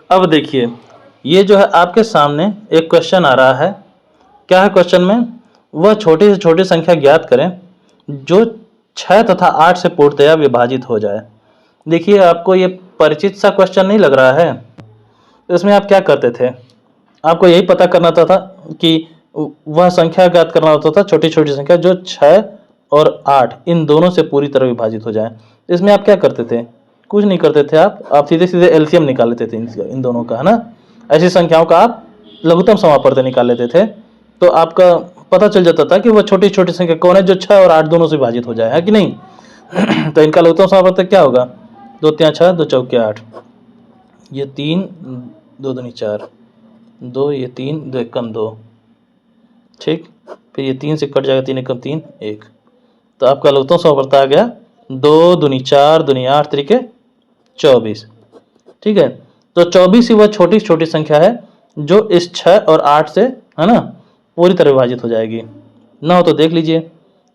अब देखिए, ये जो है आपके सामने एक क्वेश्चन आ रहा है। क्या है क्वेश्चन में? वह छोटी से छोटी संख्या ज्ञात करें जो 6 तथा 8 से पूर्णतया विभाजित हो जाए। देखिए, आपको ये परिचित सा क्वेश्चन नहीं लग रहा है? तो इसमें आप क्या करते थे? आपको यही पता करना था कि वह संख्या ज्ञात करना होता था, छोटी छोटी संख्या जो 6 और 8 इन दोनों से पूरी तरह विभाजित हो जाए। इसमें आप क्या करते थे? कुछ नहीं करते थे। आप सीधे सीधे एलसीएम निकाल लेते थे इन दोनों का, है ना। ऐसी संख्याओं का आप लघुत्तम समापवर्त निकाल लेते थे, तो आपका पता चल जाता था कि वह छोटी छोटी संख्या कौन है जो 6 और 8 दोनों से विभाजित हो जाए, है कि नहीं। तो इनका लघुत्तम समापवर्त क्या होगा? 2 तिया 6, 2 चौके 8, ये 3, 2 दूनी 4, 2 ये 3, 2 एकम 2, ठीक। फिर ये 3 से कट जाएगा, 3 एकम 3, 1। तो आपका लघुत्तम समापवर्त आ गया 2 दूनी 4 दूनी 8 तरीके 24, ठीक है। तो 24 ही वह छोटी छोटी संख्या है जो इस 6 और 8 से, है ना, पूरी तरह विभाजित हो जाएगी। ना हो तो देख लीजिए,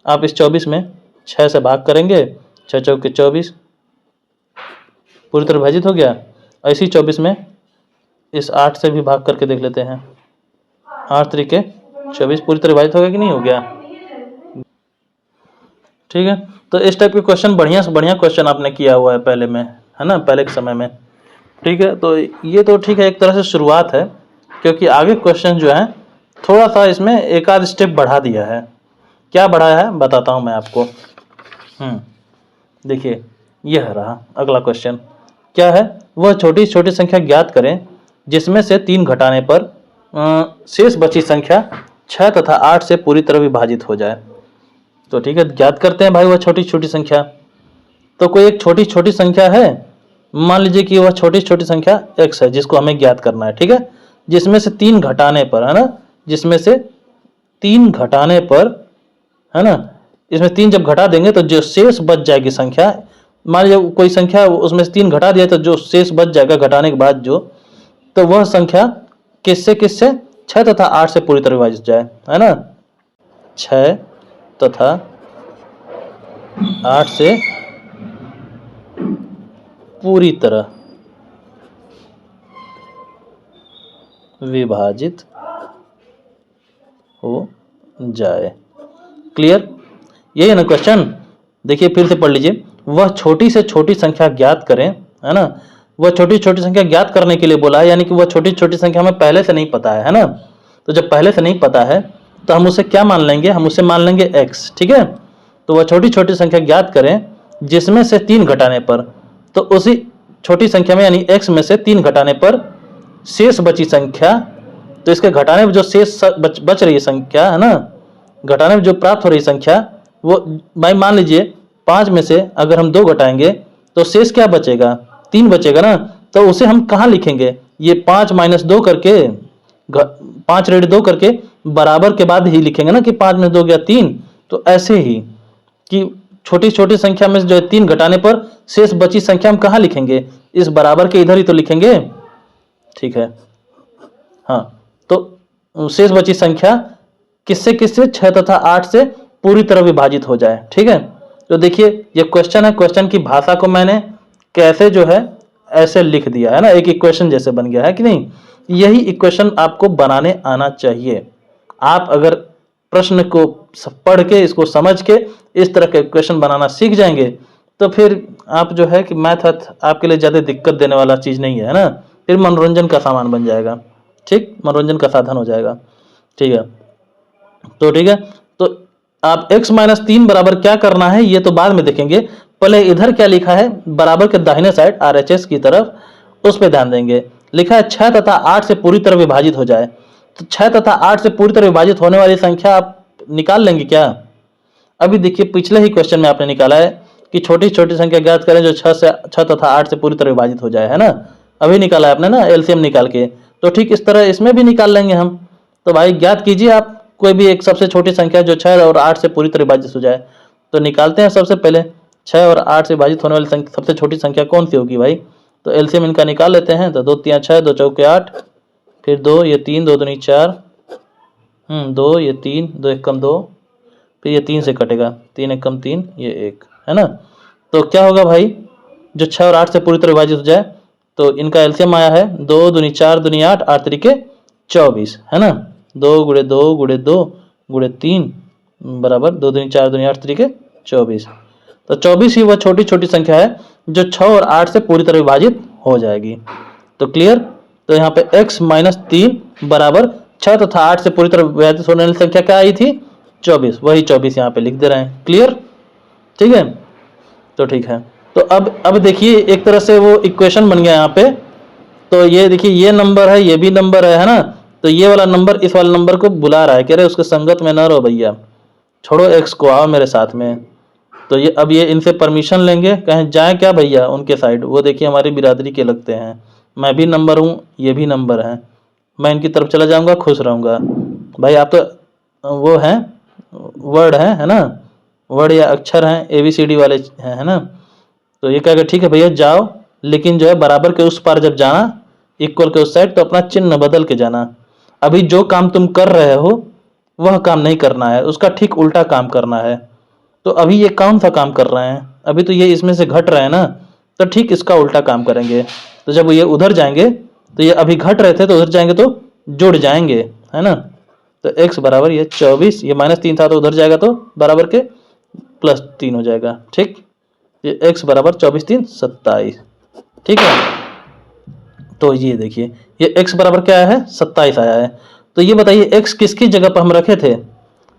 आप इस 24 में 6 से भाग करेंगे, 6 चौके 24 पूरी तरह विभाजित हो गया। ऐसी 24 में इस 8 से भी भाग करके देख लेते हैं, 8 तरीके 24 पूरी तरह विभाजित हो गया कि नहीं हो गया? ठीक है। तो इस टाइप के क्वेश्चन बढ़िया से बढ़िया क्वेश्चन आपने किया हुआ है पहले में, है ना, पहले के समय में, ठीक है। तो ये तो ठीक है, एक तरह से शुरुआत है, क्योंकि आगे क्वेश्चन जो है थोड़ा सा इसमें एक आध स्टेप बढ़ा दिया है। क्या बढ़ाया है बताता हूँ मैं आपको। देखिए, यह रहा अगला क्वेश्चन। क्या है? वह छोटी छोटी संख्या ज्ञात करें जिसमें से 3 घटाने पर शेष बची संख्या 6 तथा 8 से पूरी तरह विभाजित हो जाए। तो ठीक है, ज्ञात करते हैं भाई वह छोटी छोटी संख्या। तो कोई एक छोटी छोटी संख्या है, मान लीजिए कि वह छोटी छोटी संख्या x है जिसको हमें ज्ञात करना है, ठीक है। जिसमें से 3 घटाने पर, है ना, जिसमें से 3 घटाने पर, है ना, इसमें 3 जब घटा देंगे तो जो शेष बच जाएगी संख्या, मान लीजिए कोई संख्या उसमें से 3 घटा दिया तो जो शेष बच जाएगा घटाने के बाद जो, तो वह संख्या किससे किससे 6 तथा 8 से पूरी तरह विभाजित जाए, है ना। 6 तथा 8 से पूरी तरह विभाजित हो जाए। क्लियर? यही है ना क्वेश्चन। देखिए फिर से पढ़ लीजिए। वह छोटी से छोटी संख्या ज्ञात करें, है ना। वह छोटी छोटी संख्या ज्ञात करने के लिए बोला है, यानी कि वह छोटी छोटी संख्या हमें पहले से नहीं पता है ना। तो जब पहले से नहीं पता है तो हम उसे क्या मान लेंगे? हम उसे मान लेंगे x, ठीक है। तो वह छोटी छोटी संख्या ज्ञात करें जिसमें से 3 घटाने पर, तो उसी छोटी संख्या में यानी x में से 3 घटाने पर शेष बची संख्या, तो इसके घटाने में जो शेष बच रही है संख्या, है ना, घटाने में जो प्राप्त हो रही संख्या, वो भाई मान लीजिए 5 में से अगर हम 2 घटाएंगे तो शेष क्या बचेगा? 3 बचेगा ना। तो उसे हम कहाँ लिखेंगे? ये 5 - 2 करके, 5 - 2 करके बराबर के बाद ही लिखेंगे ना कि 5 में 2 गया 3। तो ऐसे ही कि छोटी छोटी संख्या में जो है 3 घटाने पर शेष बची संख्या हम कहाँ लिखेंगे? इस बराबर के इधर ही तो लिखेंगे, ठीक है। हाँ, तो शेष बची संख्या किससे किससे? 6 तथा 8 से पूरी तरह विभाजित हो जाए, ठीक है। तो देखिए ये क्वेश्चन है, क्वेश्चन की भाषा को मैंने कैसे जो है ऐसे लिख दिया है ना, एक इक्वेशन जैसे बन गया है कि नहीं। यही इक्वेशन आपको बनाने आना चाहिए। आप अगर प्रश्न को पढ़ के, इसको समझ के इस तरह के इक्वेशन बनाना सीख जाएंगे तो फिर आप जो है कि मैथ आपके लिए ज़्यादा दिक्कत देने वाला चीज़ नहीं है ना। फिर मनोरंजन का सामान बन जाएगा, ठीक, मनोरंजन का साधन हो जाएगा, ठीक है। तो ठीक है, तो आप x - 3 बराबर क्या करना है ये तो बाद में देखेंगे। पहले इधर क्या लिखा है बराबर के दाहिने साइड RHS की तरफ, उस पर ध्यान देंगे। लिखा है 6 तथा 8 से पूरी तरह विभाजित हो जाए। तो 6 तथा 8 से पूरी तरह विभाजित होने वाली संख्या आप निकाल लेंगे क्या? अभी देखिए पिछले ही क्वेश्चन में आपने निकाला है कि छोटी छोटी संख्या ज्ञात करें जो 6 तथा 8 से पूरी तरह विभाजित हो जाए, है ना। अभी निकाला है आपने ना एलसीएम निकाल के। तो ठीक इस तरह इसमें भी निकाल लेंगे हम। तो भाई ज्ञात कीजिए आप कोई भी एक सबसे छोटी संख्या जो 6 और 8 से पूरी तरह विभाजित हो जाए। तो निकालते हैं सबसे पहले 6 और 8 से विभाजित होने वाली सबसे छोटी संख्या कौन सी होगी भाई? तो एलसीएम इनका निकाल लेते हैं। तो 2 तिया 6, 2 चौके 8, फिर 2 ये 3, 2 दूनी 4, 2 ये 3, 2 एकम 2, फिर ये 3 से कटेगा, 3 एकम 3, ये 1, है ना। तो क्या होगा भाई? जो 6 और 8 से पूरी तरह विभाजित हो जाए तो इनका एलसीएम आया है 2 दूनी 4 दूनी 8, 8 तरीके 24, है ना। 2 गुणे 2 गुणे 2 गुणे 3 बराबर 2 दूनी 4 दूनी 8 तरीके 24। तो 24 ही वह छोटी छोटी संख्या है जो 6 और 8 से पूरी तरह विभाजित हो जाएगी। तो क्लियर। तो यहाँ पे x माइनस 3 बराबर 6 तथा 8 से पूरी तरह विभाजित होने वाली संख्या क्या आई थी? 24। वही 24 यहाँ पे लिख दे रहे हैं। क्लियर, ठीक है। तो ठीक है, तो अब देखिए एक तरह से वो इक्वेशन बन गया यहाँ पे। तो ये देखिए ये नंबर है, ये भी नंबर है ना। तो ये वाला नंबर इस वाले नंबर को बुला रहा है, कह रहे उसके संगत में न रहो भैया, छोड़ो x को, आओ मेरे साथ में। तो ये अब ये इनसे परमिशन लेंगे, कहें जाए क्या भैया उनके साइड, वो देखिए हमारी बिरादरी के लगते हैं, मैं भी नंबर हूँ ये भी नंबर है, मैं इनकी तरफ चला जाऊँगा, खुश रहूँगा। भाई आप तो वो हैं, वर्ड हैं, है ना, वर्ड या अक्षर हैं, ABCD वाले हैं, है ना। तो ये कहेगा ठीक है भैया जाओ, लेकिन जो है बराबर के उस पार जब जाना, इक्वल के उस साइड, तो अपना चिन्ह बदल के जाना। अभी जो काम तुम कर रहे हो वह काम नहीं करना है, उसका ठीक उल्टा काम करना है। तो अभी ये कौन सा काम कर रहे हैं? अभी तो ये इसमें से घट रहे हैं ना, तो ठीक इसका उल्टा काम करेंगे। तो जब ये उधर जाएंगे तो ये अभी घट रहे थे, तो उधर जाएंगे तो जुड़ जाएंगे, है ना। तो x बराबर ये 24, ये -3 था तो उधर जाएगा तो बराबर के +3 हो जाएगा। ठीक, ये x बराबर 24 3 27। ठीक है, तो ये देखिए ये x बराबर क्या आया है? 27 आया है। तो ये बताइए x किसकी जगह पर हम रखे थे?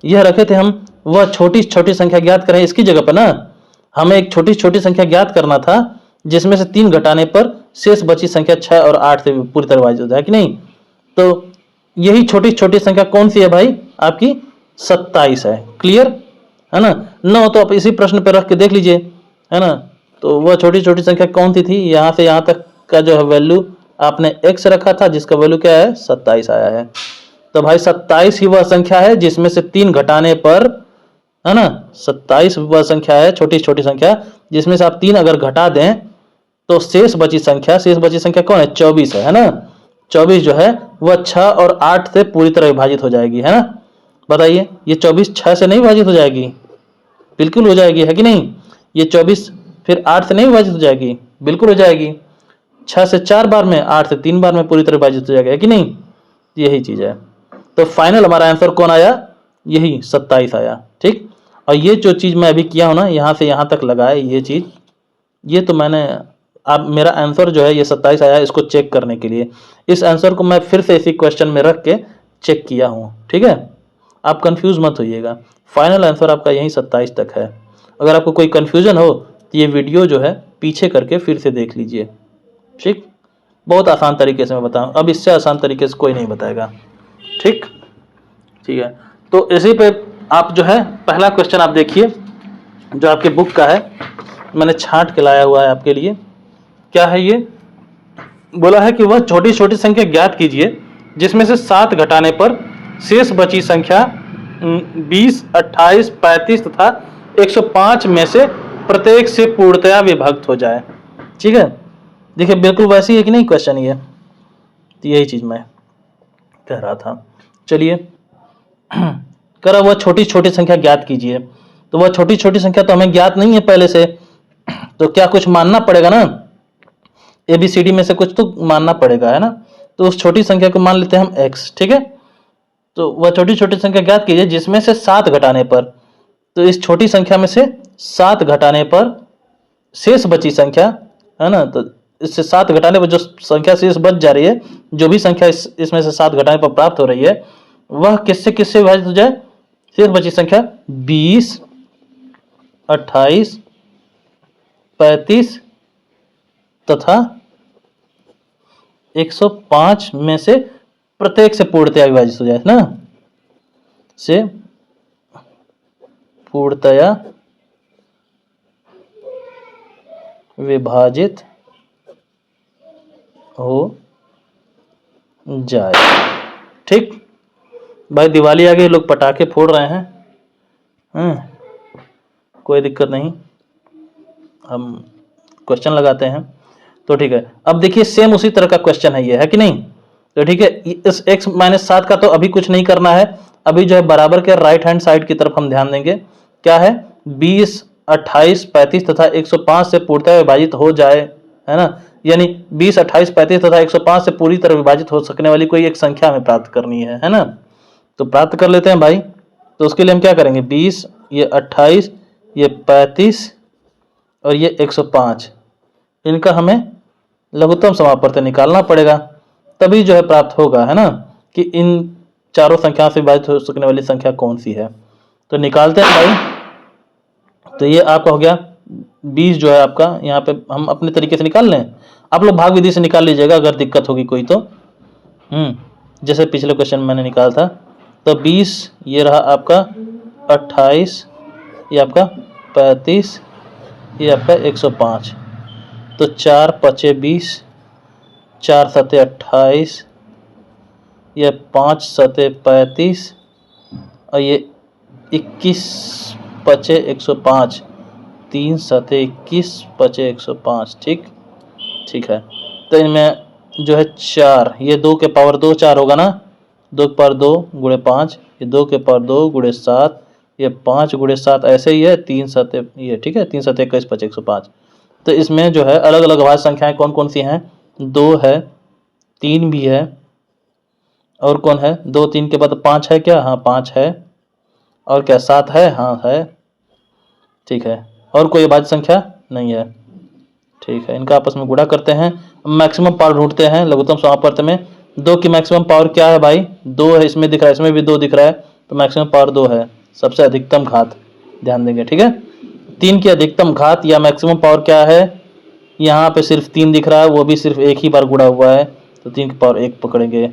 यह रखे थे हम वह छोटी छोटी संख्या ज्ञात करें इसकी जगह पर ना। हमें एक छोटी छोटी संख्या ज्ञात करना था जिसमें से 3 घटाने पर शेष बची संख्या 6 और 8 से पूरी तरह विभाजित हो जाए कि नहीं। तो यही छोटी छोटी संख्या कौन सी है भाई? आपकी 27 है। क्लियर है ना। न हो तो आप इसी प्रश्न पर रख के देख लीजिए, है ना। तो वह छोटी छोटी संख्या कौन सी थी? यहाँ से यहाँ तक का जो है वैल्यू आपने x रखा था, जिसका वैल्यू क्या है? 27 आया है। तो भाई 27 ही वह संख्या है जिसमें से 3 घटाने पर, है ना, 27 वह संख्या है, छोटी छोटी संख्या, जिसमें से आप 3 अगर घटा दें तो शेष बची संख्या कौन है? 24 है ना। 24 जो है वह 6 और 8 से पूरी तरह विभाजित हो जाएगी, है ना। बताइए ये 24 6 से नहीं विभाजित हो जाएगी? बिल्कुल हो जाएगी, है कि नहीं। ये 24 फिर 8 से नहीं विभाजित हो जाएगी? बिल्कुल हो जाएगी। 6 से 4 बार में, 8 से 3 बार में पूरी तरह विभाजित हो जाएगा, है कि नहीं। यही चीज है। तो फाइनल हमारा आंसर कौन आया? यही 27 आया। ठीक, और ये जो चीज मैं अभी किया हूं ना, यहाँ से यहाँ तक लगाए ये चीज, ये तो मैंने, अब मेरा आंसर जो है ये 27 आया, इसको चेक करने के लिए इस आंसर को मैं फिर से इसी क्वेश्चन में रख के चेक किया हूँ। ठीक है, आप कंफ्यूज मत होइएगा, फाइनल आंसर आपका यही 27 तक है। अगर आपको कोई कंफ्यूजन हो तो ये वीडियो जो है पीछे करके फिर से देख लीजिए। ठीक, बहुत आसान तरीके से मैं बताऊँ, अब इससे आसान तरीके से कोई नहीं बताएगा। ठीक, ठीक है। तो इसी पे आप जो है पहला क्वेश्चन आप देखिए जो आपके बुक का है, मैंने छांट के लाया हुआ है आपके लिए। क्या है ये? बोला है कि वह छोटी छोटी संख्या ज्ञात कीजिए जिसमें से 7 घटाने पर शेष बची संख्या 20, 28, 35 तथा 105 में से प्रत्येक से पूर्णतया विभक्त हो जाए। ठीक है, देखिए बिल्कुल वैसी है कि नहीं क्वेश्चन ये। तो यही चीज मैं कह रहा था। चलिए, करा वह छोटी छोटी संख्या ज्ञात कीजिए। तो वह छोटी छोटी संख्या तो हमें ज्ञात नहीं है पहले से, तो क्या कुछ मानना पड़ेगा ना, ABCD में से कुछ तो मानना पड़ेगा, है ना। तो उस छोटी संख्या को मान लेते हैं हम x। ठीक है, तो वह छोटी छोटी संख्या ज्ञात कीजिए जिसमें से 7 घटाने पर, तो इस छोटी संख्या में से 7 घटाने पर शेष बची संख्या, है ना, तो इससे 7 घटाने पर जो संख्या शेष बच जा रही है, जो भी संख्या इसमें से 7 घटाने पर प्राप्त हो रही है, वह किससे किससे विभाजित हो जाए? शेष बची संख्या 20, 28, 35 तथा 105 में से प्रत्येक से पूर्णतया विभाजित हो जाए ना, से पूर्णतया विभाजित हो जाए। ठीक भाई, दिवाली आ गई, लोग पटाखे फोड़ रहे हैं, कोई दिक्कत नहीं, हम क्वेश्चन लगाते हैं। तो ठीक है, अब देखिए सेम उसी तरह का क्वेश्चन है ये, है कि नहीं। तो ठीक है, इस x - 7 का तो अभी कुछ नहीं करना है, अभी जो है बराबर के राइट हैंड साइड की तरफ हम ध्यान देंगे। क्या है? 20, 28, 35 तथा 105 से पूर्णतः विभाजित हो जाए, है ना। यानी 20, 28, 35 तथा 105 से पूरी तरह विभाजित हो सकने वाली कोई एक संख्या हमें प्राप्त करनी है ना। तो प्राप्त कर लेते हैं भाई। तो उसके लिए हम क्या करेंगे, 20, ये 28, ये 35 और ये 105, इनका हमें लघुत्तम समापवर्ती निकालना पड़ेगा, तभी जो है प्राप्त होगा, है ना, कि इन चारों संख्याओं से विभाजित हो सकने वाली संख्या कौन सी है। तो निकालते हैं भाई। तो ये आपका हो गया 20 जो है आपका, यहाँ पे हम अपने तरीके से निकाल लें, आप लोग भाग विधि से निकाल लीजिएगा अगर दिक्कत होगी कोई तो। जैसे पिछले क्वेश्चन मैंने निकाला था। तो 20 ये रहा आपका, 28 ये आपका, 35 ये आपका 105। तो 4 पचे 20, 4 सते 28, ये 5 सते 35 और ये 21 पचे 105, 3 सते 21 पचे 105। ठीक है। तो इनमें जो है 4, ये 2 के पावर 2 4 होगा ना, 2 के पावर 2 गुणे 5, ये 2 के पावर 2 गुणे 7, ये 5 गुणे 7 ऐसे ही है, 3 सते ये, ठीक है, 3 सते 21 पचे 105। तो इसमें जो है अलग अलग अभाज्य संख्याएं कौन कौन सी हैं, 2 है, 3 भी है, और कौन है, 2 3 के बाद 5 है क्या, हाँ 5 है, और क्या 7 है, हाँ है, ठीक है, और कोई अभाज्य संख्या नहीं है। ठीक है, इनका आपस में गुणा करते हैं, मैक्सिमम पावर ढूंढते हैं लघुत्तम समापवर्त में। 2 की मैक्सिमम पावर क्या है भाई, 2 है, इसमें दिख रहा है, इसमें भी 2 दिख रहा है, तो मैक्सिमम पावर 2 है, सबसे अधिकतम घात, ध्यान देंगे, ठीक है। 3 की अधिकतम घात या मैक्सिमम पावर क्या है, यहाँ पे सिर्फ 3 दिख रहा है, वो भी सिर्फ एक ही बार गुणा हुआ है, तो 3 की पावर 1 पकड़ेंगे।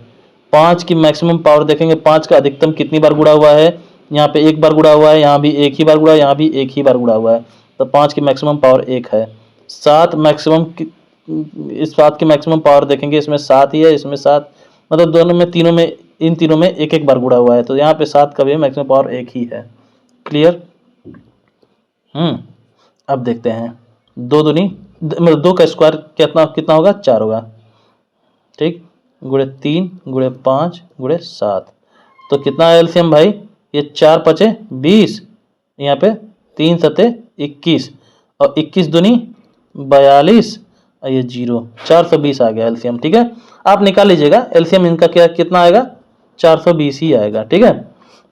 5 की मैक्सिमम पावर देखेंगे, 5 का अधिकतम कितनी बार गुणा हुआ है, यहाँ पे 1 बार गुणा हुआ है, यहाँ भी 1 ही बार गुणा, यहाँ भी 1 ही बार गुणा हुआ है, तो 5 की मैक्सिमम पावर 1 है। 7 मैक्सिमम, इस 7 की मैक्सिमम पावर देखेंगे, इसमें 7 ही है, इसमें 7, मतलब दोनों में, तीनों में, इन तीनों में 1 बार गुणा हुआ है, तो यहाँ पे 7 का भी मैक्सिमम पावर 1 ही है। क्लियर। अब देखते हैं, 2 दूनी मतलब 2 का स्क्वायर कितना होगा, 4 होगा, ठीक, गुणे 3 गुणे 5 गुणे 7, तो कितना है एलसीएम भाई, ये 4 पचे 20, यहाँ पे 3 सते 21 और 21 दूनी 42 और ये 0, 420 आ गया एलसीएम। ठीक है, आप निकाल लीजिएगा एलसीएम इनका क्या कितना आएगा, 420 ही आएगा। ठीक है,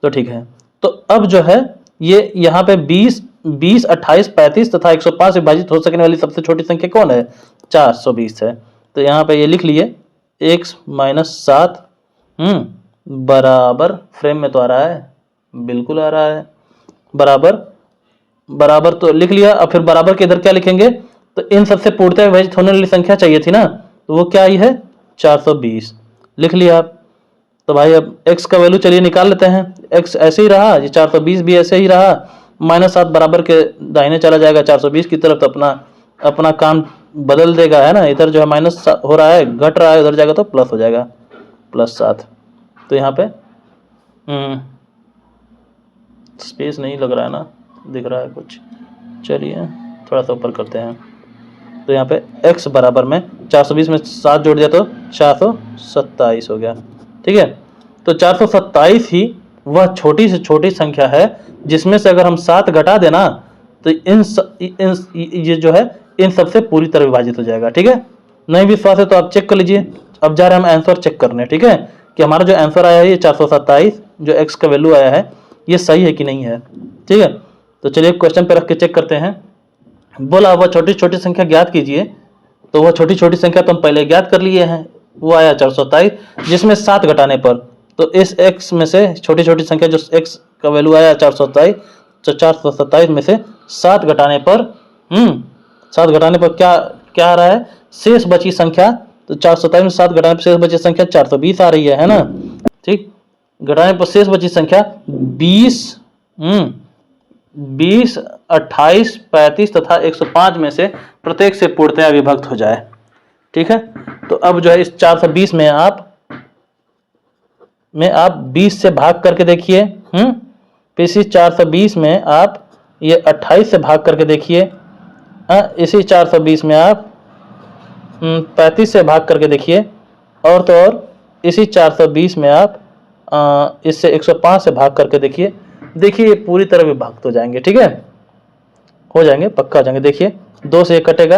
तो ठीक है, तो अब जो है ये यहाँ पे 20, 28, 35 तथा 105 से विभाजित हो सकने वाली सबसे छोटी संख्या कौन है, 420 है। तो यहाँ पे ये लिख लिए x माइनस 7 बराबर, फ्रेम में तो आ रहा है, बिल्कुल आ रहा है, बराबर तो लिख लिया। अब फिर बराबर के इधर क्या लिखेंगे, तो इन सबसे पूर्णतः विभाजित होने वाली संख्या चाहिए थी ना, तो वो क्या आई है, 420 लिख लिया आप। तो भाई अब x का वैल्यू चलिए निकाल लेते हैं, x ऐसे ही रहा, ये 420 भी ऐसे ही रहा, -7 बराबर के दाहिने चला जाएगा 420 की तरफ, तो अपना काम बदल देगा, है ना, इधर जो है माइनस हो रहा है, घट रहा है, उधर जाएगा तो प्लस हो जाएगा, +7। तो यहाँ पे स्पेस नहीं लग रहा है ना, दिख रहा है कुछ, चलिए थोड़ा सा ऊपर करते हैं। तो यहाँ पे x बराबर में 420 में 7 जोड़ दिया तो 427 हो गया। ठीक है, तो 427 ही वह छोटी से छोटी संख्या है जिसमें से अगर हम 7 घटा देना तो ये जो है इन सबसे पूरी तरह विभाजित हो जाएगा। ठीक है, नहीं विश्वास है तो आप चेक कर लीजिए। अब जा रहे हैं हम आंसर चेक करने, ठीक है, कि हमारा जो आंसर आया है ये 427 जो x का वैल्यू आया है ये सही है कि नहीं है। ठीक है, तो चलिए क्वेश्चन पे रख के चेक करते हैं। बोला वह छोटी छोटी संख्या ज्ञात कीजिए, तो वह छोटी छोटी संख्या तो हम पहले ज्ञात कर लिए हैं, वो आया 427 जिसमें 7 घटाने पर, तो इस x में से छोटी छोटी संख्या जो x का वैल्यू आया 427, तो 427 में से 7 घटाने पर 7 घटाने पर क्या आ रहा है, शेष बची संख्या, तो 427 में 7 घटाने पर शेष बची संख्या 420 आ रही है ना। ठीक, घटाने पर शेष बची संख्या 20, 28, 35 तथा 105 में से प्रत्येक से पूर्णतया विभक्त हो जाए। ठीक है, तो अब जो है इस 420 में आप 20 से भाग करके देखिए, इसी 420 में आप ये 28 से भाग करके देखिए, इसी 420 में आप 35 से भाग करके देखिए, और तो और इसी 420 में आप इससे 105 से भाग करके देखिए, देखिए पूरी तरह विभक्त हो जाएंगे। ठीक है, हो जाएंगे, पक्का हो जाएंगे। देखिए 2 से 1 कटेगा,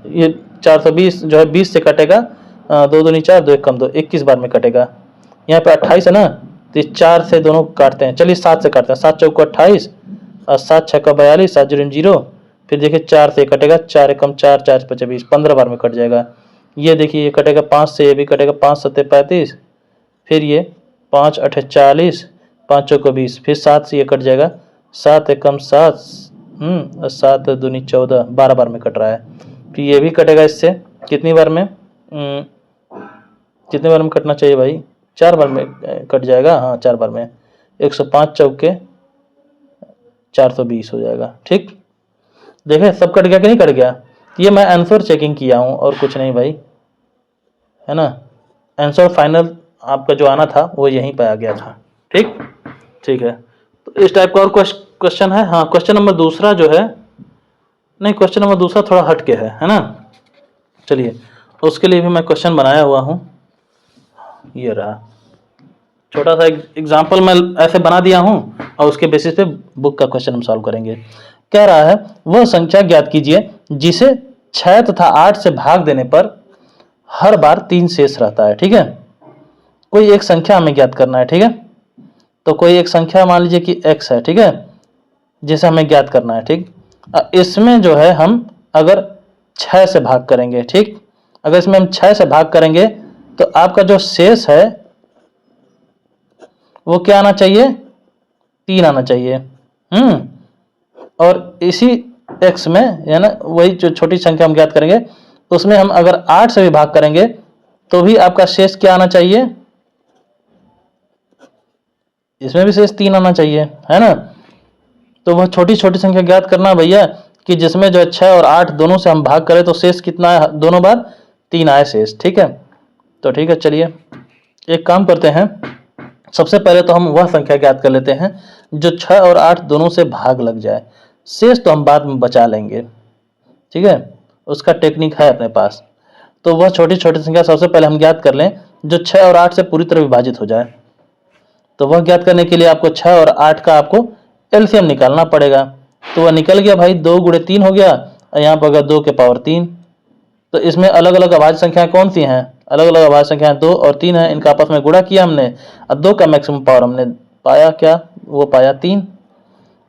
ये 420 जो है 20 से कटेगा, 2 दूनी 4, 2 एक कम 2, 21 बार में कटेगा। यहाँ पे 28 है ना, तो 4 से दोनों काटते हैं, चलिए 7 से काटते हैं, 7 चौको 28 और 7 छक्का 42, 7 जीरो 0, फिर देखिए 4 से कटेगा, 4 एक कम 4, 4 5 20, 15 बार में कट जाएगा। ये देखिए ये कटेगा 5 से, ये भी कटेगा, 5 7 35, फिर ये 5 8 40, 5 चौको 20, फिर 7 से ये कट जाएगा, 7 एक कम 7, और 7 दूनी 14, 12 बार में कट रहा है। फिर ये भी कटेगा इससे, कितनी बार में, कितने बार में कटना चाहिए भाई, 4 बार में कट जाएगा, हाँ 4 बार में, 105 चौके 420 हो जाएगा। ठीक, देखे सब कट गया कि नहीं कट गया। ये मैं आंसर चेकिंग किया हूँ और कुछ नहीं भाई, है ना। आंसर फाइनल आपका जो आना था वो यहीं पर आ गया था। ठीक, ठीक है। तो इस टाइप का और क्वेश्चन है। हाँ, क्वेश्चन नंबर दूसरा जो है, नहीं क्वेश्चन नंबर दूसरा थोड़ा हट के है ना। चलिए उसके लिए भी मैं क्वेश्चन बनाया हुआ हूँ, ये रहा, छोटा सा एग्जाम्पल मैं ऐसे बना दिया हूँ और उसके बेसिस पे बुक का क्वेश्चन हम सॉल्व करेंगे। कह रहा है वह संख्या ज्ञात कीजिए जिसे 6 तथा 8 से भाग देने पर हर बार 3 शेष रहता है। ठीक है, कोई एक संख्या हमें ज्ञात करना है। ठीक है, तो कोई एक संख्या मान लीजिए कि x है, ठीक है, जिसे हमें ज्ञात करना है। ठीक, इसमें जो है हम अगर 6 से भाग करेंगे, ठीक, अगर इसमें हम 6 से भाग करेंगे तो आपका जो शेष है वो क्या आना चाहिए, 3 आना चाहिए। और इसी x में है ना, वही जो छोटी संख्या हम ज्ञात करेंगे उसमें हम अगर 8 से भी भाग करेंगे तो भी आपका शेष क्या आना चाहिए, इसमें भी शेष 3 आना चाहिए, है ना। तो वह छोटी छोटी संख्या ज्ञात करना भैया कि जिसमें जो है 6 और 8 दोनों से हम भाग करें तो शेष कितना है, दोनों बार 3 आए शेष। ठीक है, तो ठीक है, चलिए एक काम करते हैं, सबसे पहले तो हम वह संख्या ज्ञात कर लेते हैं जो 6 और 8 दोनों से भाग लग जाए, शेष तो हम बाद में बचा लेंगे। ठीक है, उसका टेक्निक है अपने पास। तो वह छोटी छोटी संख्या सबसे पहले हम ज्ञात कर लें जो 6 और 8 से पूरी तरह विभाजित हो जाए। तो वह ज्ञात करने के लिए आपको 6 और 8 का आपको एलसीएम निकालना पड़ेगा। तो वह निकल गया भाई, 2 गुणे 3 हो गया, और यहाँ पर अगर 2 के पावर 3, तो इसमें अलग अलग अभाज्य संख्याएं कौन सी हैं, अलग अलग अभाज्य संख्याएं 2 और 3 हैं, इनका आपस में गुणा किया हमने और 2 का मैक्सिमम पावर हमने पाया, क्या वो पाया 3,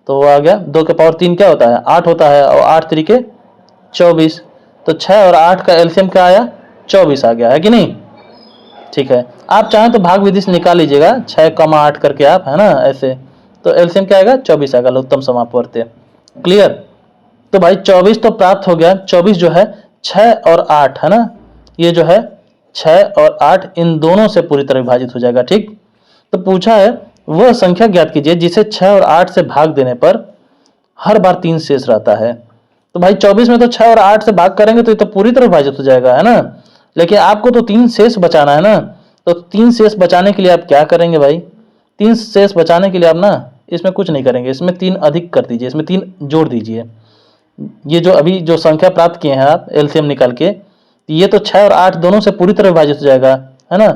तो वो आ गया 2 के पावर 3 क्या होता है, 8 होता है, और 8 तरीके 24, तो 6 और 8 का एलसीएम क्या आया, 24 आ गया, है कि नहीं। ठीक है, आप चाहें तो भाग विधि से निकाल लीजिएगा, 6,8 करके आप, है ना, ऐसे, तो एलसीएम क्या आएगा, 24 आएगा, उत्तम समापवर्त्य। क्लियर। तो भाई 24 तो प्राप्त हो गया, 24 जो है 6 और 8 है ना, ये जो है 6 और 8 इन दोनों से पूरी तरह विभाजित हो जाएगा। ठीक, तो पूछा है वह संख्या ज्ञात कीजिए जिसे 6 और 8 से भाग देने पर हर बार 3 शेष रहता है। तो भाई 24 में तो 6 और 8 से भाग करेंगे तो ये तो पूरी तरह विभाजित हो जाएगा, है ना, लेकिन आपको तो 3 शेष बचाना है ना। तो 3 शेष बचाने के लिए आप क्या करेंगे भाई, 3 शेष बचाने के लिए आप ना इसमें कुछ नहीं करेंगे, इसमें 3 अधिक कर दीजिए, इसमें 3 जोड़ दीजिए। ये जो अभी जो संख्या प्राप्त किए हैं आप एलसीएम निकाल के, ये तो 6 और 8 दोनों से पूरी तरह विभाजित हो जाएगा, है ना।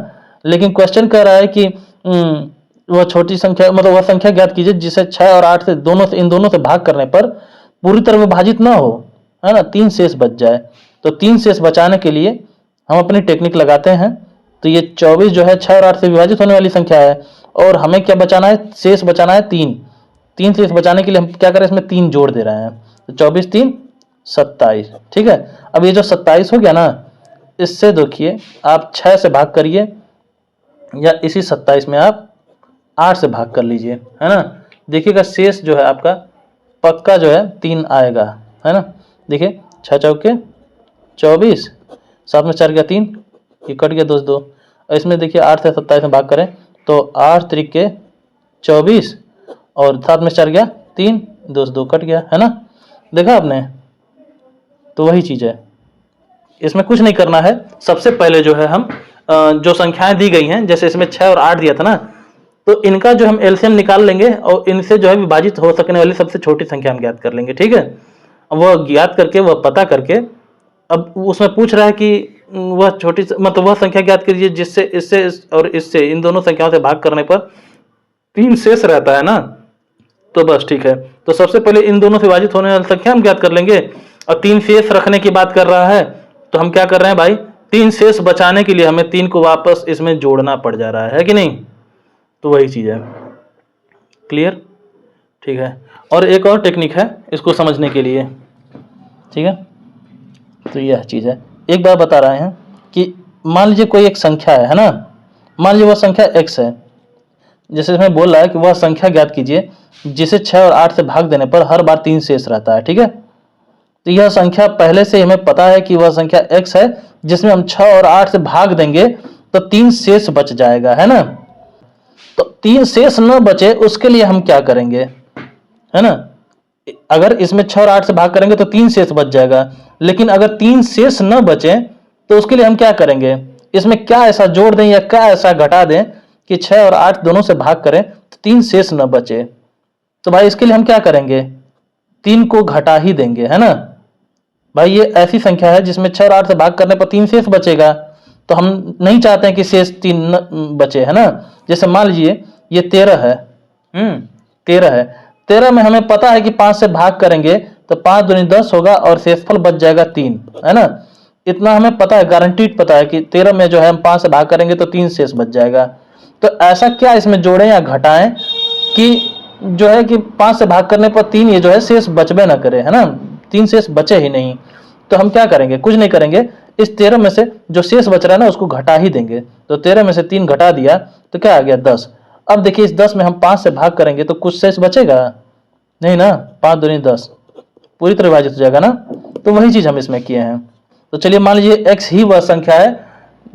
लेकिन क्वेश्चन कह रहा है कि वह छोटी संख्या, मतलब वह संख्या ज्ञात कीजिए जिसे 6 और 8 से इन दोनों से भाग करने पर पूरी तरह विभाजित ना हो, है ना, 3 शेष बच जाए। तो 3 शेष बचाने के लिए हम अपनी टेक्निक लगाते हैं। तो ये 24 जो है 6 और 8 से विभाजित होने वाली संख्या है, और हमें क्या बचाना है, शेष बचाना है 3 शेष बचाने के लिए हम क्या करें, इसमें 3 जोड़ दे रहे हैं, तो 24 3 27। ठीक है, अब ये जो 27 हो गया ना, इससे देखिए आप 6 से भाग करिए या इसी 27 में आप 8 से भाग कर लीजिए, है ना। देखिएगा शेष जो है आपका पक्का जो है 3 आएगा, है ना। देखिए 6 चौके 24, 7 में 4 गया 3, ये कट गया 2 2, इसमें देखिए 8 से 27 में भाग करें तो 8 तरीके 24 और 7 में 4 गया 3, 2 2 कट गया, है ना, देखा आपने। तो वही चीज़ है, इसमें कुछ नहीं करना है। सबसे पहले जो है हम जो संख्याएं दी गई हैं, जैसे इसमें 6 और 8 दिया था ना, तो इनका जो हम एलसीएम निकाल लेंगे और इनसे जो है विभाजित हो सकने वाली सबसे छोटी संख्या हम ज्ञात कर लेंगे। ठीक है, वह ज्ञात करके, वह पता करके, अब उसमें पूछ रहा है कि वह छोटी, मतलब वह संख्या ज्ञात कीजिए जिससे इससे और इससे इन दोनों संख्याओं से भाग करने पर 3 शेष रहता है ना। तो बस ठीक है, तो सबसे पहले इन दोनों से विभाजित होने वाली संख्या हम ज्ञात कर लेंगे, और 3 शेष रखने की बात कर रहा है तो हम क्या कर रहे हैं भाई, 3 शेष बचाने के लिए हमें 3 को वापस इसमें जोड़ना पड़ जा रहा है कि नहीं। तो वही चीज़ है। क्लियर, ठीक है। और एक और टेक्निक है इसको समझने के लिए, ठीक है। तो यह चीज़ है, एक बार बता रहे हैं कि मान लीजिए कोई एक संख्या है ना, मान लीजिए वह संख्या x है। जैसे इसमें बोल रहा है कि वह संख्या ज्ञात कीजिए जिसे 6 और 8 से भाग देने पर हर बार 3 शेष रहता है, ठीक है। तो यह संख्या पहले से हमें पता है कि वह संख्या x है, जिसमें हम 6 और 8 से भाग देंगे तो 3 शेष बच जाएगा, है ना। तो 3 शेष न बचे उसके लिए हम क्या करेंगे, है ना। अगर इसमें 6 और 8 से भाग करेंगे तो 3 शेष बच जाएगा, लेकिन अगर 3 शेष न बचे तो उसके लिए हम क्या करेंगे, इसमें क्या ऐसा जोड़ दें या क्या ऐसा घटा दें कि 6 और 8 दोनों से भाग करें तो 3 शेष न बचे। तो भाई इसके लिए हम क्या करेंगे, 3 को घटा ही देंगे, है ना। भाई ये ऐसी संख्या है जिसमें 6 और 8 से भाग करने पर 3 शेष बचेगा, तो हम नहीं चाहते हैं कि शेष 3 न बचे, है ना। जैसे मान लीजिए ये 13 है, 13 है, 13 में हमें पता है कि 5 से भाग करेंगे तो 5 दूनी 10 होगा और शेषफल बच जाएगा 3, है ना। इतना हमें पता है, गारंटीड पता है कि 13 में जो है हम 5 से भाग करेंगे तो 3 शेष बच जाएगा। तो ऐसा क्या इसमें जोड़ें या घटाएं कि जो है कि 5 से भाग करने पर 3 ये जो है शेष बचबे ना करे, है ना, 3 शेष बचे ही नहीं। तो हम क्या करेंगे, कुछ नहीं करेंगे, इस 13 में से जो शेष बच रहा है ना उसको घटा ही देंगे। तो 13 में से 3 घटा दिया तो क्या आ गया, 10। अब देखिए इस 10 में हम 5 से भाग करेंगे तो कुछ शेष बचेगा नहीं ना, 5 दूनी 10 पूरी तरह विभाजित हो जाएगा ना। तो वही चीज हम इसमें किए हैं। तो चलिए मान लीजिए x ही वह संख्या है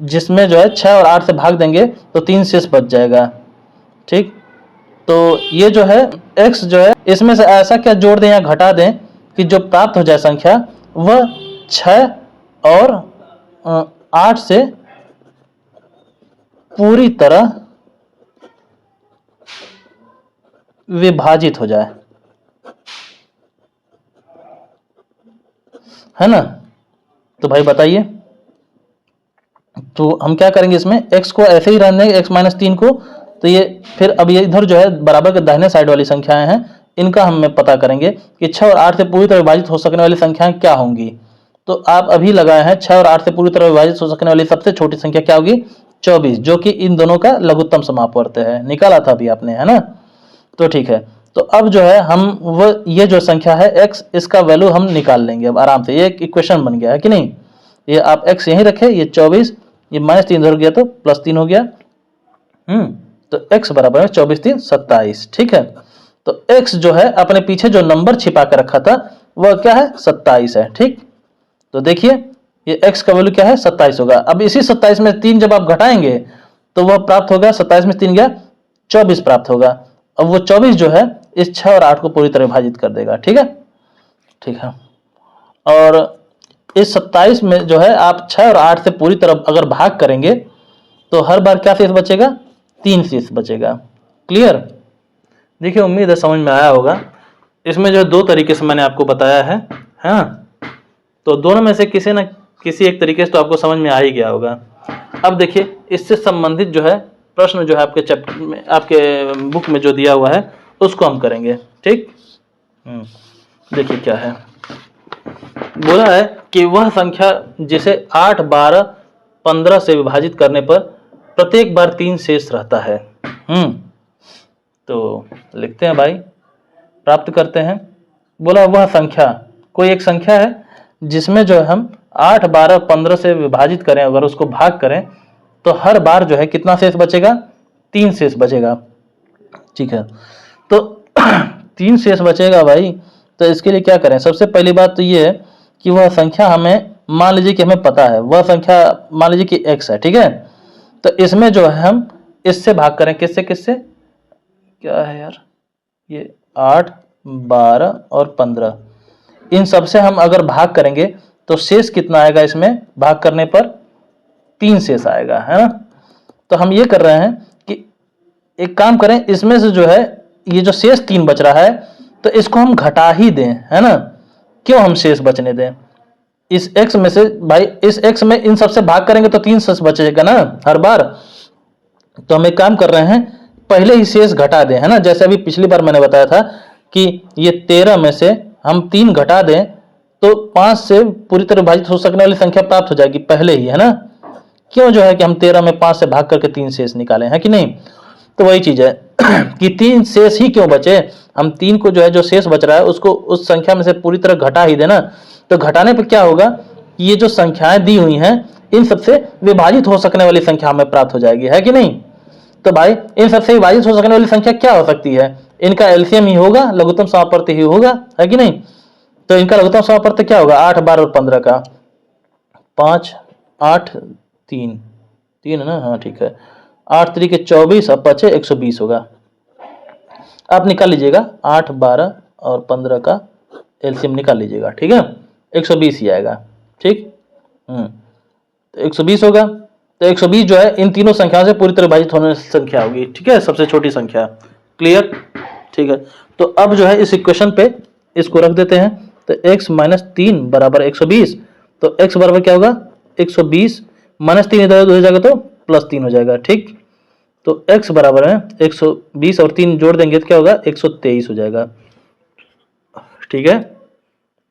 जिसमें जो है 6 और 8 से भाग देंगे तो 3 शेष बच जाएगा, ठीक। तो ये जो है x जो है इसमें से ऐसा क्या जोड़ दें या घटा दें कि जो प्राप्त हो जाए संख्या वह 6 और 8 से पूरी तरह विभाजित हो जाए, है ना। तो भाई बताइए, तो हम क्या करेंगे, इसमें x को ऐसे ही रहने देंगे, x माइनस 3 को। तो ये फिर अब ये इधर जो है बराबर के दाहिने साइड वाली संख्याएं हैं, इनका हम पता करेंगे कि 6 और 8 से पूरी तरह विभाजित हो सकने वाली संख्याएं क्या होंगी। तो आप अभी लगाए हैं 6 और 8 से पूरी तरह विभाजित हो सकने वाली सबसे छोटी संख्या क्या होगी, 24, जो कि इन दोनों का लघुत्तम समापवर्त है, निकाला था अभी आपने, है ना। तो ठीक है, तो अब जो है हम ये जो संख्या है x, इसका वैल्यू हम निकाल लेंगे अब आराम से। ये एक इक्वेशन बन गया है कि नहीं। ये आप x यहीं रखे, ये 24, ये माइनस 3 इधर गया तो प्लस 3 हो गया। तो x बराबर है 24 3 27, ठीक है। तो x जो है अपने पीछे जो नंबर छिपा कर रखा था वह क्या है, 27 है, ठीक। तो देखिए ये x का वैल्यू क्या है, 27 होगा। अब इसी 27 में 3 जब आप घटाएंगे तो वह प्राप्त होगा, 27 में 3 गया 24 प्राप्त होगा। अब वो 24 जो है इस 6 और 8 को पूरी तरह विभाजित कर देगा, ठीक है, ठीक है। और इस 27 में जो है आप 6 और 8 से पूरी तरह अगर भाग करेंगे तो हर बार क्या शेष बचेगा, 3 शेष बचेगा। क्लियर, देखिए उम्मीद है समझ में आया होगा। इसमें जो है 2 तरीके से मैंने आपको बताया है ना। तो दोनों में से किसी न किसी एक तरीके से तो आपको समझ में आ ही गया होगा। अब देखिए इससे संबंधित जो है प्रश्न जो है आपके चैप्टर में, आपके बुक में जो दिया हुआ है उसको हम करेंगे, ठीक। देखिए क्या है, बोला है कि वह संख्या जिसे 8, 12, 15 से विभाजित करने पर प्रत्येक बार 3 शेष रहता है। तो लिखते हैं भाई, प्राप्त करते हैं। बोला वह संख्या, कोई एक संख्या है जिसमें जो हम 8, 12, 15 से विभाजित करें, अगर उसको भाग करें तो हर बार जो है कितना शेष बचेगा, 3 शेष बचेगा, ठीक है। तो 3 शेष बचेगा भाई। तो इसके लिए क्या करें, सबसे पहली बात तो ये है कि वह संख्या हमें, मान लीजिए कि हमें पता है वह संख्या मान लीजिए कि x है, ठीक है। तो इसमें जो है हम इससे भाग करें, किससे किससे, क्या है यार, ये 8, 12 और 15, इन सब से हम अगर भाग करेंगे तो शेष कितना आएगा, इसमें भाग करने पर 3 शेष आएगा, है ना। तो हम ये कर रहे हैं कि एक काम करें, इसमें से जो है ये जो शेष 3 बच रहा है तो इसको हम घटा ही दें, है ना। क्यों हम शेष बचने दें, इस x में से भाई, इस x में इन सबसे भाग करेंगे तो 3 शेष बचेगा ना हर बार। तो हम एक काम कर रहे हैं, पहले ही शेष घटा दें, है ना। जैसे अभी पिछली बार मैंने बताया था कि ये 13 में से हम 3 घटा दें तो 5 से पूरी तरह विभाजित हो सकने वाली संख्या प्राप्त हो जाएगी पहले ही, है ना। क्यों जो है कि हम 13 में 5 से भाग करके 3 शेष निकाले हैं कि नहीं। तो वही चीज है कि 3 शेष ही क्यों बचे, हम 3 को जो है जो शेष बच रहा है उसको उस संख्या में से पूरी तरह घटा ही देना। तो घटाने पर क्या होगा, ये जो संख्याएं दी हुई हैं इन सबसे विभाजित हो सकने वाली संख्या हमें प्राप्त हो जाएगी, है कि नहीं। तो भाई इन सबसे विभाजित हो सकने वाली संख्या क्या हो सकती है, इनका एलसीएम ही होगा, लघुत्तम समापवर्त ही होगा, है कि नहीं। तो इनका लघुत्तम समापवर्त क्या होगा, 8, 12 और 15 का 5, 8, 3 है ना, हाँ ठीक है, 8 3 के 24 अब बचे 120 होगा। आप निकाल लीजिएगा 8, 12 और 15 का एलसीएम निकाल लीजिएगा, ठीक है, 120 ही आएगा, ठीक। तो 120 होगा। तो 120 जो है इन तीनों संख्याओं से पूरी तरह विभाजित होने वाली संख्या होगी, ठीक है, सबसे छोटी संख्या। क्लियर, ठीक है। तो अब जो है इस इक्वेशन पे इसको रख देते हैं। तो x - 3 बराबर 120। तो x बराबर क्या होगा, 120 - 3 इधर हो जाएगा तो +3 हो जाएगा, ठीक। तो x बराबर है 120 और 3 जोड़ देंगे तो क्या होगा, 123 हो जाएगा, ठीक है।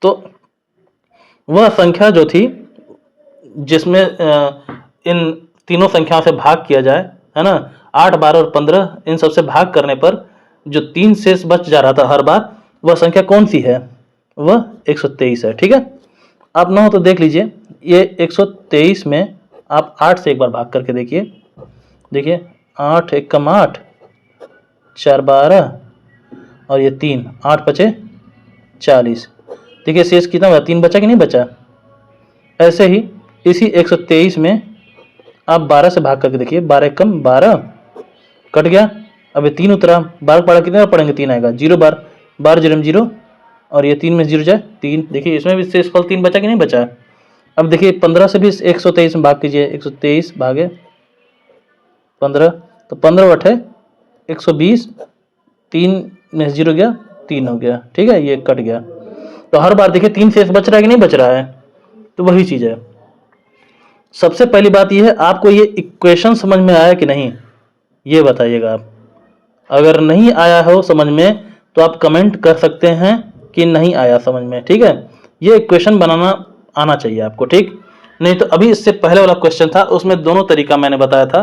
तो वह संख्या जो थी जिसमें इन तीनों संख्याओं से भाग किया जाए, है ना, 8, 12 और 15 इन सबसे भाग करने पर जो 3 शेष बच जा रहा था हर बार, वह संख्या कौन सी है, वह 123 है, ठीक है। आप ना हो तो देख लीजिए, ये 123 में आप 8 से एक बार भाग करके देखिए, 8 1 कम 8, 4 12 और ये 3, 8 बचे 40। देखिए शेष कितना हुआ, 3 बचा कि नहीं बचा। ऐसे ही इसी 123 में आप 12 से भाग करके देखिए, 12 1 कम 12 कट गया, अब ये 3 उतरा, 12 पढ़ा कितने पढ़ेंगे, 3 आएगा, 0 बार 12 0 में 0 और ये 3 में 0 जाए 3। देखिए इसमें भी शेषफल 3 बचा कि नहीं बचा। अब देखिए 15 से भी 123 में भाग कीजिए, 123 भागे 15 तो 15 बटे 120, 3 में 0 गया 3 हो गया, ठीक है, ये कट गया। तो हर बार देखिए 3 शेष बच रहा है कि नहीं बच रहा है। तो वही चीज है। सबसे पहली बात यह है, आपको ये इक्वेशन समझ में आया कि नहीं, ये बताइएगा आप। अगर नहीं आया हो समझ में तो आप कमेंट कर सकते हैं कि नहीं आया समझ में, ठीक है। ये इक्वेशन बनाना आना चाहिए आपको, ठीक। नहीं तो अभी इससे पहले वाला क्वेश्चन था उसमें दोनों तरीका मैंने बताया था,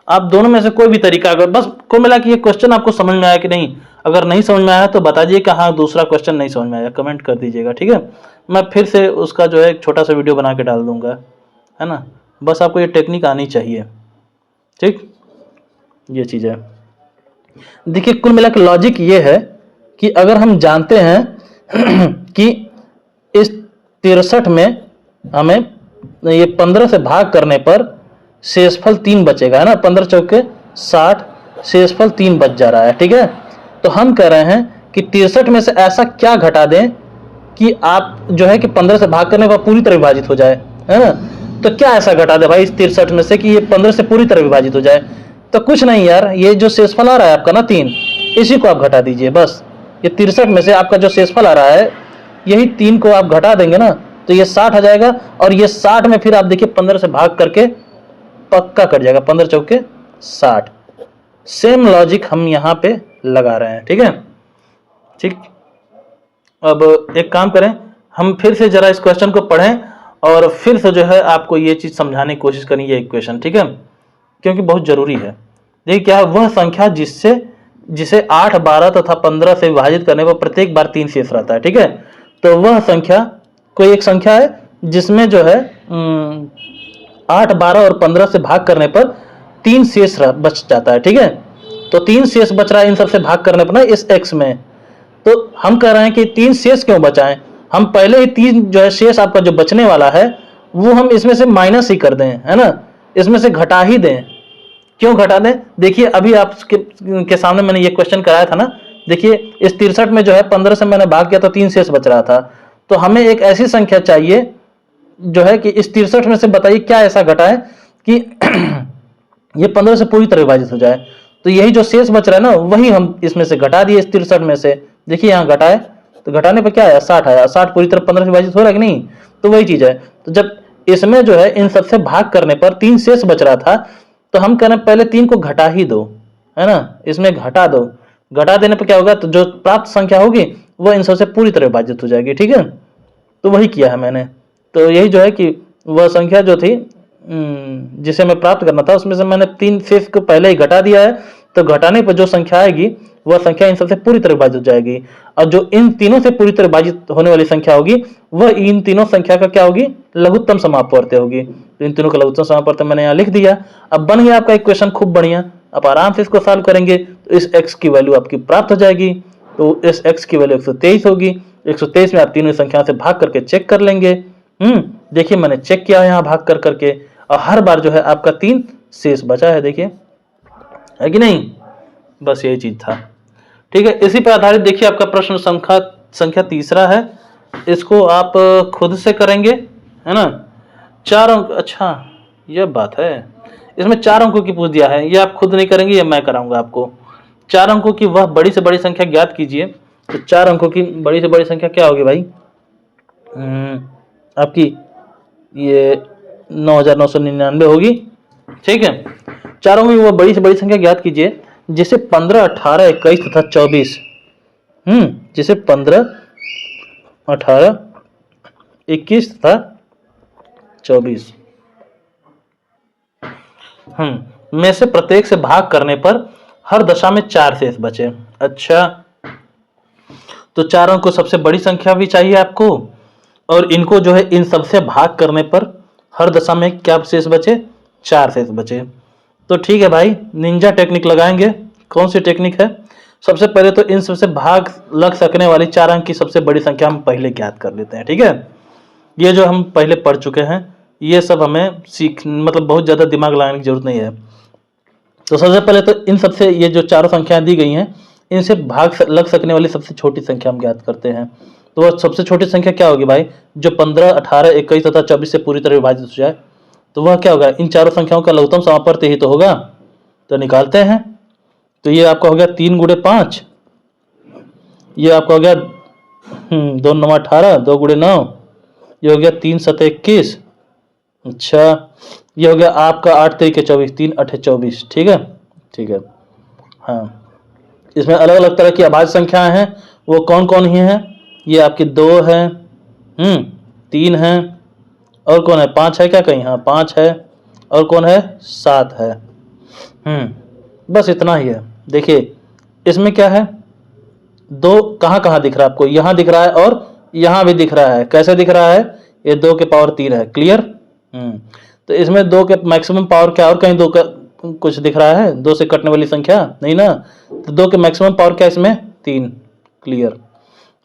आप दोनों में से कोई भी तरीका, अगर बस कुल मिला कि ये क्वेश्चन आपको समझ में आया कि नहीं। अगर नहीं समझ में आया तो बताइए कि हाँ दूसरा क्वेश्चन नहीं समझ में आया, कमेंट कर दीजिएगा, ठीक है। मैं फिर से उसका जो है एक छोटा सा वीडियो बना के डाल दूंगा, है ना। बस आपको ये टेक्निक आनी चाहिए, ठीक, ये चीज़ है। देखिए कुल मिला के लॉजिक ये है कि अगर हम जानते हैं कि इस 63 में हमें ये 15 से भाग करने पर शेषफल 3 बचेगा, है ना, 15 चौके 60, शेषफल 3 बच जा रहा है, ठीक है। तो हम कह रहे हैं कि 63 में से ऐसा क्या घटा दें कि आप जो है कि 15 से भाग करने पर पूरी तरह विभाजित हो जाए, है ना। तो क्या ऐसा घटा दे भाई इस 63 में से कि ये 15 से पूरी तरह विभाजित हो जाए। तो कुछ नहीं यार, ये जो शेषफल आ रहा है आपका ना 3, इसी को आप घटा दीजिए बस। ये 63 में से आपका जो शेषफल आ रहा है यही 3 को आप घटा देंगे ना तो ये 60 आ जाएगा। और ये 60 में फिर आप देखिए 15 से भाग करके पक्का कट जाएगा, 15 चौके 60। सेम लॉजिक हम यहाँ पे लगा रहे हैं, ठीक है, ठीक। अब एक काम करें, हम फिर से जरा इस क्वेश्चन को पढ़ें और फिर से जो है आपको ये चीज समझाने की कोशिश करें, ये इक्वेशन, ठीक है, क्योंकि बहुत जरूरी है। देखिए क्या है, वह संख्या जिसे 8, 12 तथा 15 से विभाजित करने पर प्रत्येक बार 3 शेष रहता है, ठीक है। तो वह संख्या कोई एक संख्या है जिसमें जो है 8, 12 और 15 से भाग करने पर 3 शेष बच जाता है, ठीक है। तो 3 शेष बच रहा है इन सबसे भाग करने पर ना इस x में। तो हम कह रहे हैं कि 3 शेष क्यों बचाएं, हम पहले ही 3 जो है शेष आपका जो बचने वाला है वो हम इसमें से माइनस ही कर दें, है ना, इसमें से घटा ही दें। क्यों घटा दें, देखिए अभी आपके सामने मैंने ये क्वेश्चन कराया था ना। देखिए इस 63 में जो है 15 से मैंने भाग किया तो 3 शेष बच रहा था। तो हमें एक ऐसी संख्या चाहिए जो है कि इस 63 में से बताइए क्या ऐसा घटा है कि ये 15 से पूरी तरह विभाजित हो जाए। तो यही जो शेष बच रहा है ना वही हम इसमें से घटा दिए इस 63 में से। देखिए यहाँ घटाए तो घटाने पर क्या आया, 60 आया। 60 पूरी तरह 15 से विभाजित हो रहा है कि नहीं। तो वही चीज है। तो जब इसमें जो है इन सबसे भाग करने पर 3 शेष बच रहा था तो हम कह रहे हैं पहले 3 को घटा ही दो, है ना, इसमें घटा दो। घटा देने पर क्या होगा, तो जो प्राप्त संख्या होगी वो इन सबसे पूरी तरह विभाजित हो जाएगी, ठीक है। तो वही किया है मैंने। तो यही जो है कि वह संख्या जो थी जिसे मैं प्राप्त करना था उसमें से मैंने 3 शेष को पहले ही घटा दिया है, तो घटाने पर जो संख्या आएगी वह संख्या इन सबसे पूरी तरह विभाजित हो जाएगी। और जो इन तीनों से पूरी तरह विभाजित होने वाली संख्या होगी वह इन तीनों संख्या का क्या होगी, लघुत्तम समापवर्त्य होगी। तो इन तीनों का लघुत्तम समापवर्त्य मैंने यहाँ लिख दिया। अब बन गया आपका इक्वेशन खूब बढ़िया। आप आराम से इसको सॉल्व करेंगे तो इस x की वैल्यू आपकी प्राप्त हो जाएगी। तो इस x की वैल्यू 123 होगी। 123 में आप तीनों संख्या से भाग करके चेक कर लेंगे। देखिए मैंने चेक किया यहाँ भाग कर करके, और हर बार जो है आपका 3 शेष बचा है, देखिए है कि नहीं। बस यही चीज था, ठीक है। इसी पर आधारित देखिए आपका प्रश्न संख्या तीसरा है। इसको आप खुद से करेंगे, है ना। 4 अंक, अच्छा यह बात है, इसमें 4 अंकों की पूछ दिया है। ये आप खुद नहीं करेंगे, ये मैं कराऊंगा आपको। 4 अंकों की वह बड़ी से बड़ी संख्या ज्ञात कीजिए। तो 4 अंकों की बड़ी से बड़ी संख्या क्या होगी भाई, आपकी ये 9999 होगी, ठीक है। 4 अंकों की वह बड़ी से बड़ी संख्या ज्ञात कीजिए जिसे 15, 18, 21 तथा 24, जिसे 15, 18, 21 तथा 24 में से प्रत्येक से भाग करने पर हर दशा में 4 शेष बचे। अच्छा, तो 4 अंक को सबसे बड़ी संख्या भी चाहिए आपको, और इनको जो है इन सबसे भाग करने पर हर दशा में क्या शेष बचे, 4 शेष बचे। तो ठीक है भाई, निंजा टेक्निक लगाएंगे। कौन सी टेक्निक है, सबसे पहले तो इन सबसे भाग लग सकने वाली 4 अंक की सबसे बड़ी संख्या हम पहले ज्ञात कर लेते हैं, ठीक है। ये जो हम पहले पढ़ चुके हैं, ये सब हमें मतलब बहुत ज़्यादा दिमाग लगाने की जरूरत नहीं है। तो सबसे पहले तो इन सबसे ये जो चारों संख्याएं दी गई हैं, इनसे भाग लग सकने वाली सबसे छोटी संख्या हम ज्ञात करते हैं। तो वह सबसे छोटी संख्या क्या होगी भाई, जो 15, 18, 21 तथा 24 से पूरी तरह विभाजित हो जाए। तो वह क्या होगा, इन चारों संख्याओं का लघुत्तम समापवर्त्य ही तो होगा। तो निकालते हैं। तो ये आपका हो गया 3 गुणे 5, ये आपका हो गया 2 9 18, 2 गुणे 9, ये हो गया 3 7 21। अच्छा, ये हो गया आपका 8 3 24, 3 8 24, ठीक है, ठीक है। हाँ, इसमें अलग अलग तरह की अभाज्य संख्याएं हैं, वो कौन कौन ही हैं, ये आपकी 2 है, 3 है, और कौन है, 5 है क्या कहीं, हाँ 5 है, और कौन है, 7 है। बस इतना ही है। देखिए इसमें क्या है, 2 कहाँ कहाँ दिख रहा है आपको, यहाँ दिख रहा है और यहाँ भी दिख रहा है। कैसे दिख रहा है, ये 2 के पावर 3 है, क्लियर। तो इसमें 2 के मैक्सिमम पावर क्या, और कहीं 2 का कुछ दिख रहा है, 2 से कटने वाली संख्या नहीं ना। तो 2 के मैक्सिमम पावर क्या, इसमें 3, क्लियर।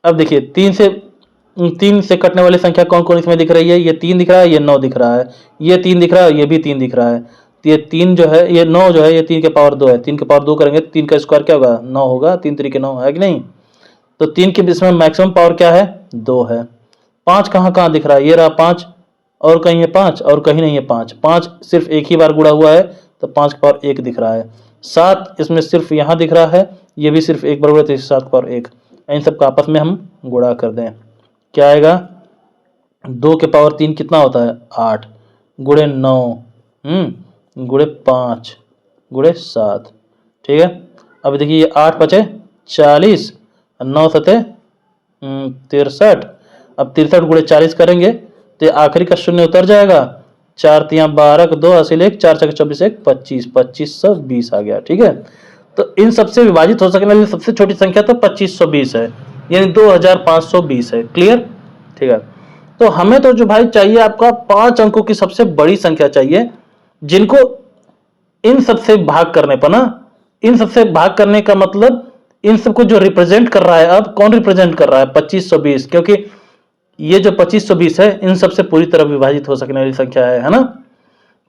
अब देखिए 3 से कटने वाली संख्या कौन कौन इसमें दिख रही है, ये 3 दिख रहा है, ये 9 दिख रहा है, ये 3 दिख रहा है, ये भी 3 दिख रहा है। तो ये 3 जो है, ये 9 जो है, ये 3 के पावर 2 है। 3 के पावर 2 करेंगे, 3 का स्क्वायर क्या होगा, 9 होगा। 3 3 9 है कि नहीं। तो 3 के इसमें मैक्सिमम पावर क्या है, 2 है। 5 कहाँ कहाँ दिख रहा है, ये रहा 5, और कहीं है 5, और कहीं नहीं है 5। 5 सिर्फ एक ही बार गुणा हुआ है, तो 5 के पावर 1 दिख रहा है। 7 इसमें सिर्फ यहाँ दिख रहा है, ये भी सिर्फ एक बार हुआ, तो 7 के पावर 1। इन सब का आपस में हम गुणा कर दें, क्या आएगा, 2 के पावर 3 कितना होता है, 8, गुणे 9, गुणे 5, गुणे 7, ठीक है। अब देखिए ये 8 बचे 40, 9 सते 63। अब 63 गुणे 40 करेंगे तो आखिरी का शून्य उतर जाएगा। 4 3 12, 2 हासिल 1, 4 4 24 1 25, 2520 आ गया, ठीक है। तो इन सबसे विभाजित हो सकने वाली सबसे छोटी संख्या तो 2520 है, यानी 2520 है, क्लियर, ठीक है। तो हमें तो जो भाई चाहिए आपका 5 अंकों की सबसे बड़ी संख्या चाहिए, जिनको इन सबसे भाग करने पर ना, इन सबसे भाग करने का मतलब इन सबको जो रिप्रेजेंट कर रहा है, अब कौन रिप्रेजेंट कर रहा है, 2520, क्योंकि ये जो 2520 है इन सबसे पूरी तरह विभाजित हो सकने वाली संख्या है ना।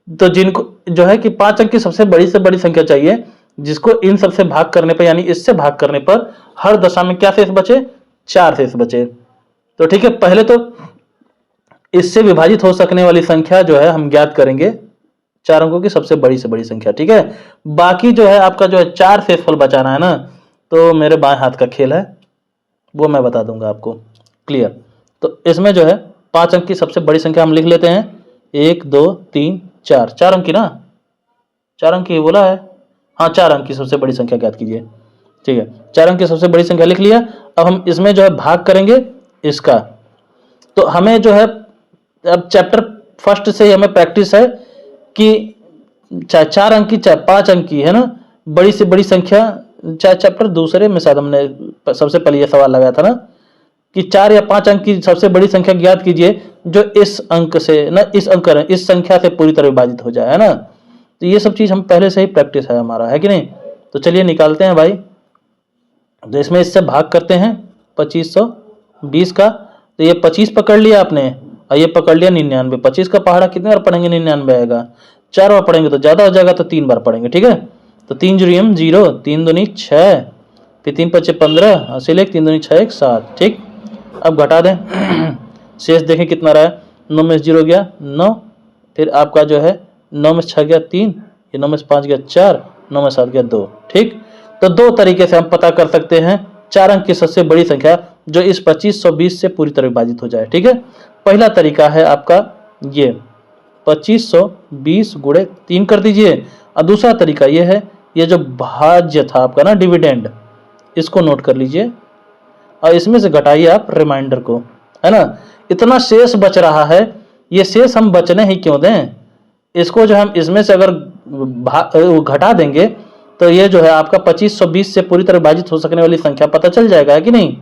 तो जिनको जो है कि 5 अंक की सबसे बड़ी से बड़ी संख्या चाहिए, जिसको इन सबसे भाग करने पर, यानी इससे भाग करने पर हर दशा में क्या शेष बचे, 4 शेष बचे। तो ठीक है, पहले तो इससे विभाजित हो सकने वाली संख्या जो है हम ज्ञात करेंगे, 4 अंकों की सबसे बड़ी से बड़ी संख्या, ठीक है। बाकी जो है आपका जो है 4 शेषफल बचाना है ना, तो मेरे बाएं हाथ का खेल है, वो मैं बता दूंगा आपको, क्लियर। तो इसमें जो है 5 अंक की सबसे बड़ी संख्या हम लिख लेते हैं, 1 2 3 4, 4 अंक की ना, 4 अंक की बोला है, हाँ 4 अंक की सबसे बड़ी संख्या ज्ञात कीजिए, ठीक है। 4 अंक की सबसे बड़ी संख्या लिख लिया। अब हम इसमें जो है भाग करेंगे इसका, तो हमें जो है अब चैप्टर फर्स्ट से ही हमें प्रैक्टिस है कि चाहे 4 अंक की चाहे 5 अंक की, है ना, बड़ी से बड़ी संख्या, चाहे चैप्टर दूसरे में शायद हमने सबसे पहले ये सवाल लगाया था ना कि 4 या 5 अंक की सबसे बड़ी संख्या ज्ञात कीजिए जो इस अंक से ना इस संख्या से पूरी तरह विभाजित हो जाए, है ना। तो ये सब चीज हम पहले से ही प्रैक्टिस है हमारा, है कि नहीं। तो चलिए निकालते हैं भाई। तो इसमें इससे भाग करते हैं 2520 का, तो ये 25 पकड़ लिया आपने और ये पकड़ लिया 99। 25 का पहाड़ा कितने बार पढ़ेंगे 99 आएगा, 4 बार पढ़ेंगे तो ज्यादा हो जाएगा, तो 3 बार पढ़ेंगे, ठीक है। तो 3 जुरियम 0, 3 दूनी 6, फिर 3 पचे 15, 80 लेख 3 दूनी 6 1 7, ठीक। अब घटा दें शेष देखें कितना रहा है, 9 में 0 गया 9, फिर आपका जो है 9 में 6 गया 3, ये 9 में 5 गया 4, 9 में 7 गया 2, ठीक। तो दो तरीके से हम पता कर सकते हैं 4 अंक की सबसे बड़ी संख्या जो इस 2520 से पूरी तरह विभाजित हो जाए, ठीक है। पहला तरीका है आपका ये 2520 गुणे 3 कर दीजिए, और दूसरा तरीका ये है, ये जो भाज्य था आपका ना डिविडेंड, इसको नोट कर लीजिए और इसमें से घटाइए आप रिमाइंडर को, है ना। इतना शेष बच रहा है, ये शेष हम बचने ही क्यों दें, इसको जो हम इसमें से अगर घटा देंगे तो ये जो है आपका 2520 से पूरी तरह विभाजित हो सकने वाली संख्या पता चल जाएगा, है कि नहीं।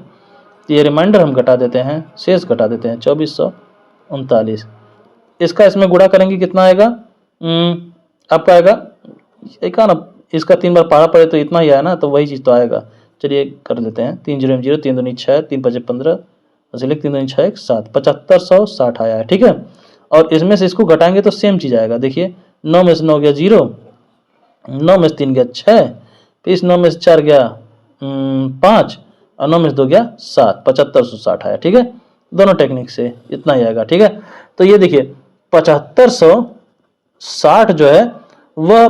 तो ये रिमाइंडर हम घटा देते हैं, शेष घटा देते हैं 2439। इसका इसमें गुणा करेंगे कितना आएगा, आपका आएगा एक ना, इसका 3 बार पहाड़ा पड़े तो इतना ही आया ना, तो वही चीज़ तो आएगा। चलिए कर लेते हैं, 3 0 0, 3 दूनी 6, 3 पचे 15, 3 दूनी 6 1 7, 7560 आया है, ठीक है। और इसमें से इसको घटाएंगे तो सेम चीज़ आएगा, देखिए 9 में से 9 गया 0, 9 में से 3 गया 6, फिर इस 9 में से 4 गया 5, और 9 में से 2 गया 7, 7560 आया, ठीक है। दोनों टेक्निक से इतना ही आएगा, ठीक है। तो ये देखिए 7560 जो है वह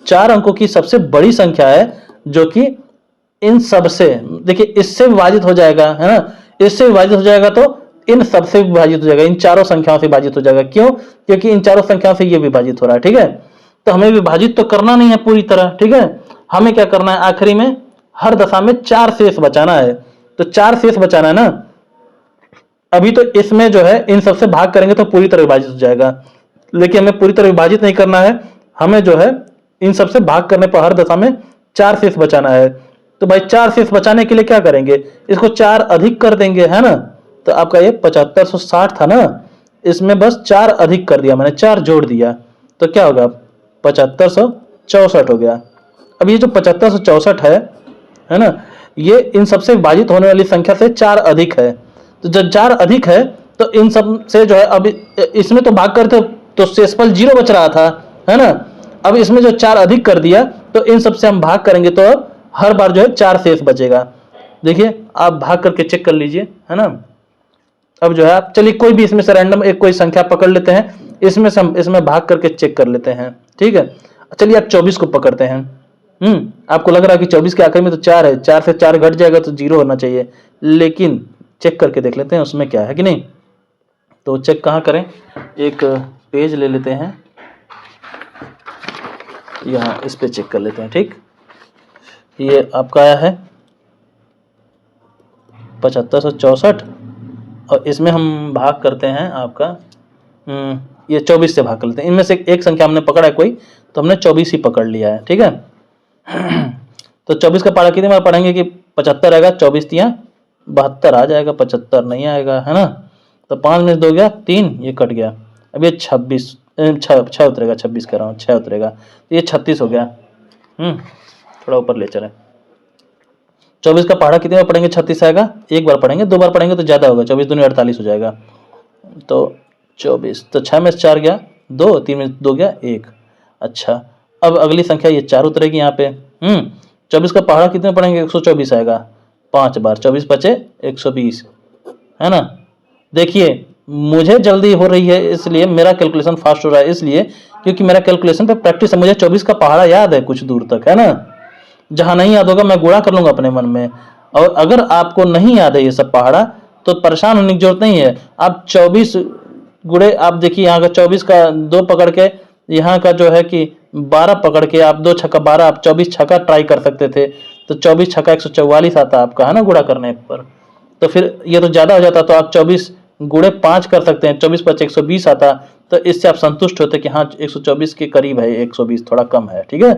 4 अंकों की सबसे बड़ी संख्या है, जो कि इन सब से, देखिए इससे विभाजित हो जाएगा, है ना, इससे विभाजित हो जाएगा तो इन सब से विभाजित हो जाएगा, इन चारों संख्याओं से विभाजित हो जाएगा। क्यों, क्योंकि इन चारों संख्याओं से ये विभाजित हो रहा है, ठीक है। तो हमें विभाजित तो करना नहीं है पूरी तरह, ठीक है। हमें क्या करना है, आखिरी में हर दशा में 4 शेष बचाना है। तो 4 शेष बचाना है ना, अभी तो इसमें जो है इन सबसे भाग करेंगे तो पूरी तरह विभाजित हो जाएगा, लेकिन हमें पूरी तरह विभाजित नहीं करना है, हमें जो है इन सबसे भाग करने पर हर दशा में 4 शेष बचाना है। तो भाई 4 शेष बचाने के लिए क्या करेंगे, इसको 4 अधिक कर देंगे, है ना। तो आपका ये 7560 था ना, इसमें बस 4 अधिक कर दिया मैंने, 4 जोड़ दिया, तो क्या होगा 7564 हो गया। अब ये जो 7564 है ना, ये इन सबसे विभाजित होने वाली संख्या से 4 अधिक है। तो जब 4 अधिक है तो इन सब से जो है, अब इसमें तो भाग करते तो शेषफल 0 बच रहा था, है ना। अब इसमें जो 4 अधिक कर दिया तो इन सब से हम भाग करेंगे तो अब हर बार जो है 4 शेष बचेगा। देखिए आप भाग करके चेक कर लीजिए, है ना। अब जो है आप चलिए कोई भी इसमें से रैंडम एक कोई संख्या पकड़ लेते हैं, इसमें से हम इसमें भाग करके चेक कर लेते हैं, ठीक है। चलिए आप 24 को पकड़ते हैं। आपको लग रहा है कि 24 के आखिर में तो 4 है, 4 से 4 घट जाएगा तो 0 होना चाहिए, लेकिन चेक करके देख लेते हैं उसमें क्या है कि नहीं। तो चेक कहाँ करें, एक पेज ले लेते हैं, यहाँ इस पे चेक कर लेते हैं, ठीक। ये आपका आया है 7564 और इसमें हम भाग करते हैं आपका ये 24 से भाग कर लेते हैं। इनमें से एक संख्या हमने पकड़ा है कोई, तो हमने 24 ही पकड़ लिया है, ठीक है। तो 24 का पहाड़ा कितने बार पढ़ेंगे कि 75 आएगा, 24 तिया 72 आ जाएगा, 75 नहीं आएगा, है ना। तो 5 में 2 गया 3, ये कट गया, अब ये 26 6 उतरेगा, 26 कह रहा हूँ 6 उतरेगा, तो ये 36 हो गया। थोड़ा ऊपर ले चलें। 24 का पहाड़ा कितने बार पढ़ेंगे, 36 आएगा, एक बार पढ़ेंगे, 2 बार पढ़ेंगे तो ज़्यादा होगा, 24 दूनी 48 हो जाएगा। तो 24, तो 6 में से 4 गया 2, 3 में 2 गया 1। अच्छा, अब अगली संख्या ये 4 उतरेगी यहाँ पे। 24 का पहाड़ा कितने पढ़ेंगे, 124 आएगा, 5 बार, 24 बचे 120, है ना। देखिए मुझे जल्दी हो रही है, इसलिए मेरा कैलकुलेशन फास्ट हो रहा है, इसलिए क्योंकि मेरा कैलकुलेशन पे प्रैक्टिस है, मुझे 24 का पहाड़ा याद है कुछ दूर तक, है ना। जहां नहीं याद होगा मैं गुणा कर लूंगा अपने मन में, और अगर आपको नहीं याद है ये सब पहाड़ा तो परेशान होने की जरूरत नहीं है। आप 24 गुणे, आप देखिए यहाँ का 24 का 2 पकड़ के, यहाँ का जो है कि 12 पकड़ के आप 2 छक्का 12, आप 24 छक्का ट्राई कर सकते थे, तो 24 छक्का 144 आता आपका, है ना, गुणा करने पर। तो फिर ये तो ज़्यादा हो जाता, तो आप 24 गुणे 5 कर सकते हैं, 24 5 120 आता, तो इससे आप संतुष्ट होते कि हाँ 124 के करीब है, 120 थोड़ा कम है, ठीक है।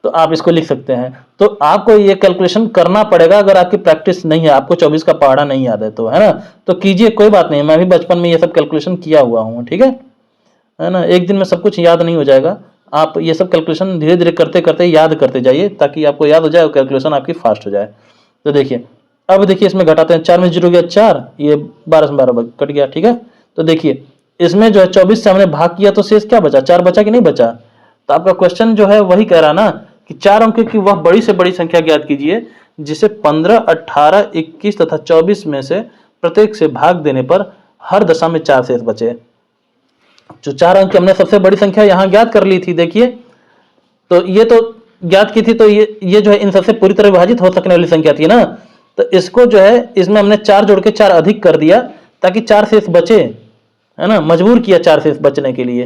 तो आप इसको लिख सकते हैं। तो आपको ये कैलकुलेशन करना पड़ेगा अगर आपकी प्रैक्टिस नहीं है, आपको 24 का पहाड़ा नहीं याद है तो, है ना। तो कीजिए, कोई बात नहीं, मैं भी बचपन में ये सब कैलकुलेशन किया हुआ हूँ, ठीक है ना। एक दिन में सब कुछ याद नहीं हो जाएगा, आप ये सब कैलकुलेशन धीरे धीरे करते करते याद करते जाइए, ताकि आपको याद हो जाए और कैलकुलेशन आपकी फास्ट हो जाए। तो देखिए, अब देखिए इसमें घटाते हैं, 4 में 0 गया 4, ये 12 से 12 कट गया, ठीक है। तो देखिए इसमें जो है 24 से हमने भाग किया तो शेष क्या बचा, 4 बचा कि नहीं बचा। तो आपका क्वेश्चन जो है वही कह रहा ना कि 4 अंक की वह बड़ी से बड़ी संख्या ज्ञात कीजिए जिसे 15, 18, 21 तथा 24 में से प्रत्येक से भाग देने पर हर दशा में 4 शेष बचे। जो 4 अंक की हमने सबसे बड़ी संख्या यहाँ ज्ञात कर ली थी, देखिए तो ये तो ज्ञात की थी, तो ये जो है इन सबसे पूरी तरह विभाजित हो सकने वाली संख्या थी ना। तो इसको जो है इसमें हमने 4 जोड़ के 4 अधिक कर दिया ताकि 4 शेष बचे, है ना, मजबूर किया 4 शेष बचने के लिए।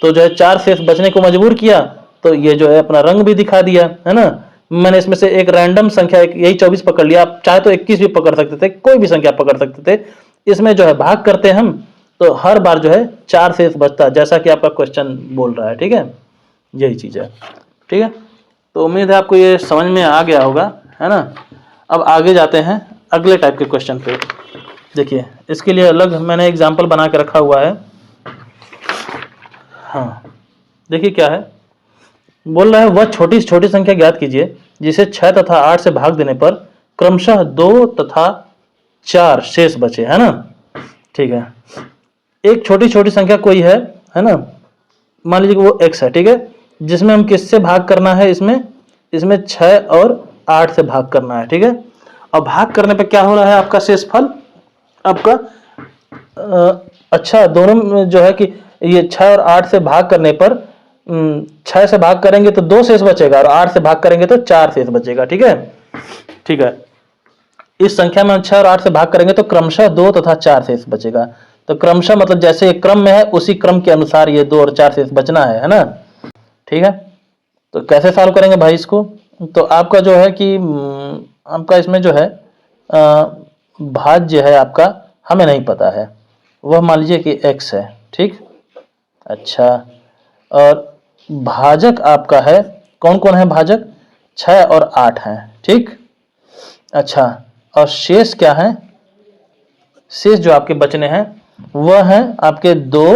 तो जो है 4 शेष बचने को मजबूर किया, तो ये जो है अपना रंग भी दिखा दिया, है ना। मैंने इसमें से एक रैंडम संख्या यही 24 पकड़ लिया, आप चाहे तो 21 भी पकड़ सकते थे, कोई भी संख्या पकड़ सकते थे। इसमें जो है भाग करते हम तो हर बार जो है 4 शेष बचता, जैसा कि आपका क्वेश्चन बोल रहा है, ठीक है, यही चीज है, ठीक है। तो उम्मीद है आपको ये समझ में आ गया होगा, है ना। अब आगे जाते हैं अगले टाइप के क्वेश्चन पे। देखिए इसके लिए अलग मैंने एग्जाम्पल बना के रखा हुआ है। हाँ देखिए क्या है, बोल रहा है वह छोटी से छोटी संख्या ज्ञात कीजिए जिसे 6 तथा 8 से भाग देने पर क्रमशः 2 तथा 4 शेष बचे, है ना। ठीक है, एक छोटी छोटी संख्या कोई है ना, मान लीजिए कि वो x है, ठीक है, जिसमें हम किससे भाग करना है, इसमें 6 और 8 से भाग करना है, ठीक है। और भाग करने पे क्या हो रहा है आपका शेषफल आपका अच्छा दोनों में जो है कि ये 6 और 8 से भाग करने पर 6 से भाग करेंगे तो 2 शेष बचेगा और 8 से भाग करेंगे तो 4 शेष बचेगा, ठीक है। ठीक है, इस संख्या में हम 6 और 8 से भाग करेंगे तो क्रमशः 2 तथा 4 शेष बचेगा। तो क्रमशः मतलब जैसे एक क्रम में है उसी क्रम के अनुसार ये 2 और 4 शेष बचना है ना। ठीक है, तो कैसे सॉल्व करेंगे भाई इसको, तो आपका जो है कि आपका इसमें जो है भाज्य है आपका हमें नहीं पता है, वह मान लीजिए कि x है, ठीक। अच्छा, और भाजक आपका है, कौन कौन है भाजक, 6 और 8 हैं, ठीक। अच्छा, और शेष क्या है, शेष जो आपके बचने हैं वह हैं आपके 2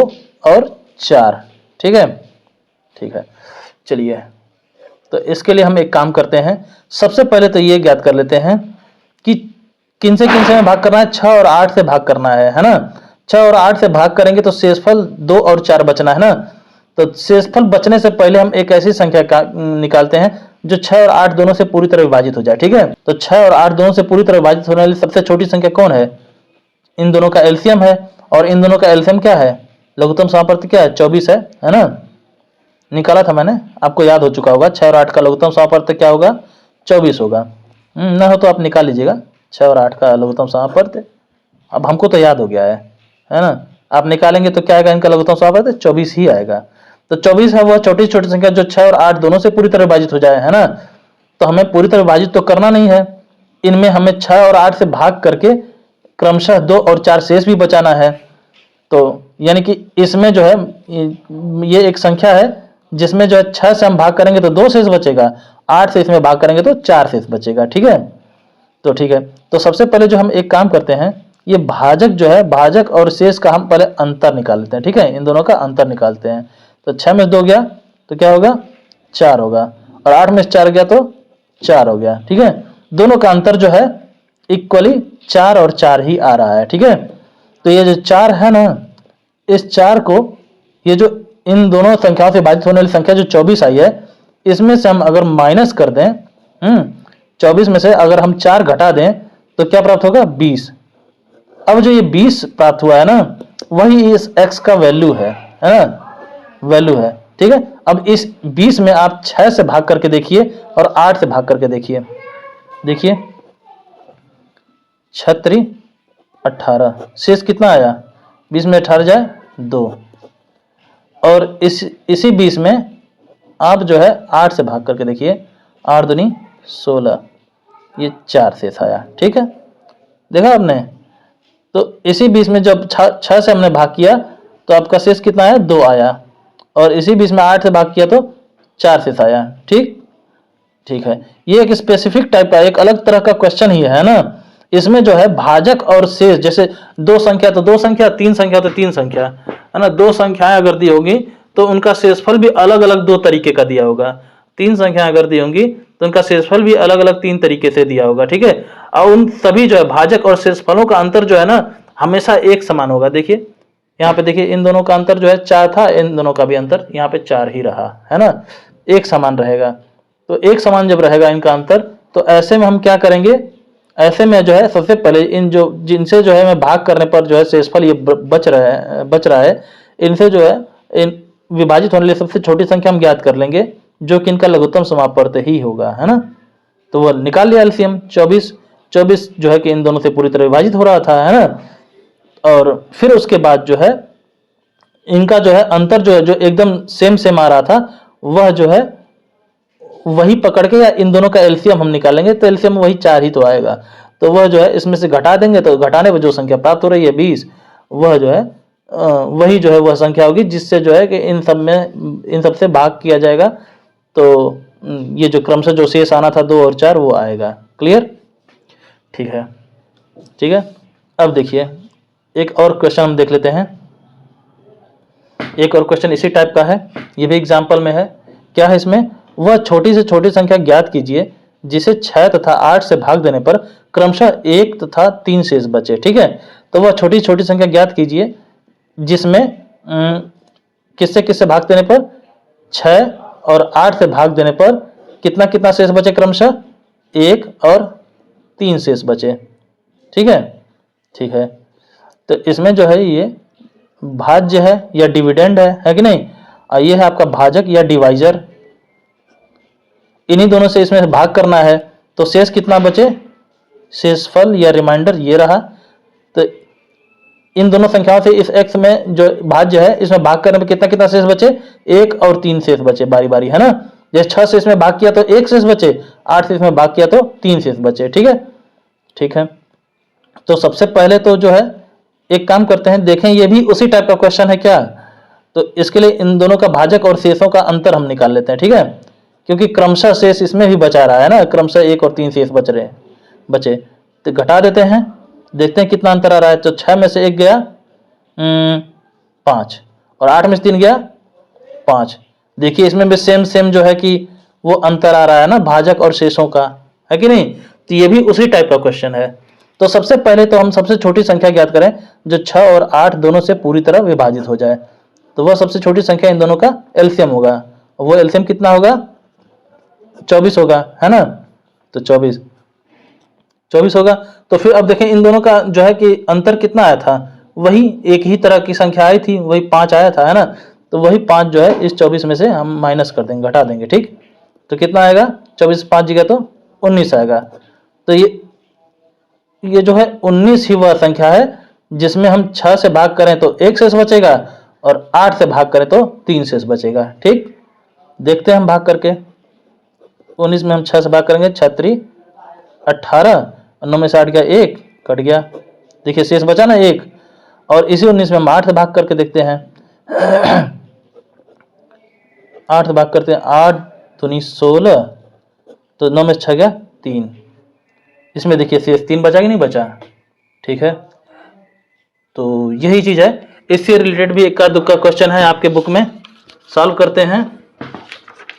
और 4, ठीक है। ठीक है, चलिए तो इसके लिए हम एक काम करते हैं, सबसे पहले तो ये ज्ञात कर लेते हैं कि किन से में भाग करना है, 6 और 8 से भाग करना है ना। 6 और 8 से भाग करेंगे तो शेषफल 2 और 4 बचना है ना। तो शेषफल बचने से पहले हम एक ऐसी संख्या का निकालते हैं जो 6 और 8 दोनों से पूरी तरह विभाजित हो जाए, ठीक है। तो 6 और 8 दोनों से पूरी तरह विभाजित होने वाली सबसे छोटी संख्या कौन है, इन दोनों का एलसीएम है, और इन दोनों का एलसीएम क्या है, लघुत्तम समापवर्ती क्या है, 24 है ना। निकाला था मैंने, आपको याद हो चुका होगा, 6 और 8 का लघुत्तम समापवर्त क्या होगा, 24 होगा। ना हो तो आप निकाल लीजिएगा 6 और 8 का लघुत्तम समापवर्त, अब हमको तो याद हो गया है ना। आप निकालेंगे तो क्या आएगा, इनका लघुत्तम समापवर्त 24 ही आएगा। तो 24 है वह छोटी छोटी संख्या जो 6 और 8 दोनों से पूरी तरह विभाजित हो जाए, है ना। तो हमें पूरी तरह विभाजित तो करना नहीं है, इनमें हमें 6 और 8 से भाग करके क्रमशः 2 और 4 शेष भी बचाना है। तो यानी कि इसमें जो है ये एक संख्या है जिसमें जो है 6 से हम भाग करेंगे तो 2 शेष बचेगा, 8 से इसमें भाग करेंगे तो 4 शेष बचेगा, ठीक है। तो ठीक है, तो सबसे पहले जो हम एक काम करते हैं, ये भाजक जो है, भाजक और शेष का हम पहले अंतर निकाल लेते हैं, ठीक है, इन दोनों का अंतर निकालते हैं। तो 6 में 2 गया तो क्या होगा, 4 होगा, और 8 में 4 गया तो 4 हो गया, ठीक है। दोनों का अंतर जो है इक्वली 4 और 4 ही आ रहा है, ठीक है। तो ये जो 4 है ना, इस 4 को ये जो इन दोनों संख्याओं से विभाजित होने वाली संख्या जो 24 आई है, इसमें से हम अगर माइनस कर दें 24 में से अगर हम 4 घटा दें तो क्या प्राप्त होगा, 20। अब जो ये 20 प्राप्त हुआ है ना, वही इस x का वैल्यू है ना, वैल्यू है, ठीक है। अब इस 20 में आप 6 से भाग करके देखिए और 8 से भाग करके देखिए, देखिए 6 18, शेष कितना आया, 20 में 18 जाए 2, और इसी 20 में आप जो है 8 से भाग करके देखिए, 8 दूनी 16, ये 4 शेष आया, ठीक है, देखा आपने। तो इसी बीच में जब 6 से हमने भाग किया तो आपका शेष कितना आया, 2 आया, और इसी बीच में 8 से भाग किया तो 4 शेष आया। ठीक ठीक है, ये एक स्पेसिफिक टाइप का एक अलग तरह का क्वेश्चन ही है ना। इसमें जो है भाजक और शेष, जैसे 2 संख्या तो 2 संख्या, 3 संख्या तो 3 संख्या, है ना। 2 संख्याएं अगर दी होगी तो उनका शेषफल भी अलग अलग 2 तरीके का दिया होगा। 3 संख्याएं अगर दी होंगी तो उनका शेषफल भी अलग अलग 3 तरीके से दिया होगा। ठीक है, और उन सभी जो है भाजक और शेषफलों का अंतर जो है ना हमेशा एक समान होगा। देखिए यहाँ पे देखिए, इन दोनों का अंतर जो है 4 था, इन दोनों का भी अंतर यहाँ पे 4 ही रहा, है ना, एक समान रहेगा। तो एक समान जब रहेगा इनका अंतर, तो ऐसे में हम क्या करेंगे, ऐसे में जो है सबसे पहले इन जो जिनसे जो है मैं भाग करने पर जो है शेषफल ये बच रहा है, इनसे जो है इन विभाजित होने लिए सबसे छोटी संख्या हम ज्ञात कर लेंगे, जो कि इनका लघुत्तम समापवर्त ही होगा, है ना। तो वो निकाल लिया एलसीएम 24 जो है कि इन दोनों से पूरी तरह विभाजित हो रहा था, है ना। और फिर उसके बाद जो है इनका जो है अंतर जो है जो एकदम सेम आ रहा था, वह जो है वही पकड़ के या इन दोनों का एलसीएम हम निकालेंगे, तो एलसीएम वही 4 ही तो आएगा। तो वह जो है इसमें से घटा देंगे, तो घटाने पर जो संख्या प्राप्त हो रही है 20, वह जो है वही जो है वह संख्या होगी जिससे जो है कि इन सब से भाग किया जाएगा। तो ये जो क्रमशः जो शेष आना था 2 और 4 वो आएगा। क्लियर? ठीक है, ठीक है। अब देखिए एक और क्वेश्चन हम देख लेते हैं। एक और क्वेश्चन इसी टाइप का है, ये भी एग्जाम्पल में है। क्या है इसमें, वह छोटी से छोटी संख्या ज्ञात कीजिए जिसे 6 तथा 8 से भाग देने पर क्रमशः 1 तथा 3 शेष बचे। ठीक है, तो वह छोटी छोटी संख्या ज्ञात कीजिए जिसमें किससे किससे भाग देने पर, 6 और 8 से भाग देने पर कितना कितना शेष बचे, क्रमशः 1 और 3 शेष बचे। ठीक है, ठीक है। तो इसमें जो है ये भाज्य है या डिविडेंड है कि नहीं, और ये है आपका भाजक या डिवाइजर। इन्हीं दोनों से इसमें भाग करना है, तो शेष कितना बचे, शेषफल या रिमाइंडर ये रहा। तो इन दोनों संख्याओं से इस x में जो भाज्य है इसमें भाग करने में कितना कितना शेष बचे, 1 और 3 शेष बचे बारी बारी, है ना। जैसे 6 से इसमें भाग किया तो 1 शेष बचे, 8 से इसमें भाग किया तो 3 शेष बचे। ठीक है, ठीक है। तो सबसे पहले तो जो है एक काम करते हैं, देखें ये भी उसी टाइप का क्वेश्चन है क्या। तो इसके लिए इन दोनों का भाजक और शेषों का अंतर हम निकाल लेते हैं। ठीक है, क्योंकि क्रमशः शेष इसमें भी बचा रहा है ना, क्रमशः 1 और 3 शेष बचे। तो घटा देते हैं, देखते हैं कितना अंतर आ रहा है। तो 6 में से 1 गया 5, और 8 में से 3 गया 5। देखिए इसमें भी सेम जो है कि वो अंतर आ रहा है ना भाजक और शेषों का, है कि नहीं। तो ये भी उसी टाइप का क्वेश्चन है। तो सबसे पहले तो हम सबसे छोटी संख्या ज्ञात करें जो 6 और 8 दोनों से पूरी तरह विभाजित हो जाए। तो वह सबसे छोटी संख्या इन दोनों का एलसीएम होगा, वो एलसीएम कितना होगा, 24 होगा, है ना। तो 24 होगा। तो फिर अब देखें इन दोनों का जो है कि अंतर कितना आया था, वही एक ही तरह की संख्या आई थी, वही 5 आया था, है ना। तो वही 5 जो है इस 24 में से हम माइनस कर देंगे, घटा देंगे। ठीक, तो कितना आएगा, 24 5 जगह तो 19 आएगा। तो ये जो है 19 ही वह संख्या है जिसमें हम 6 से भाग करें तो 1 शेष बचेगा, और 8 से भाग करें तो 3 शेष बचेगा। ठीक, देखते हैं हम भाग करके। 19 में हम 6 से भाग करेंगे, 6 3 18, 9 में से 8 गया 1, कट गया। देखिए शेष बचा ना 1, और इसी 19 में हम 8 से भाग करके देखते हैं। 8 से भाग करते हैं, 8 दूनी 16, तो 9 में से 6 गया 3। इसमें देखिए शेष 3 बचा कि नहीं बचा। ठीक है, तो यही चीज है। इससे रिलेटेड भी इक्का दुक्का क्वेश्चन है आपके बुक में, सॉल्व करते हैं।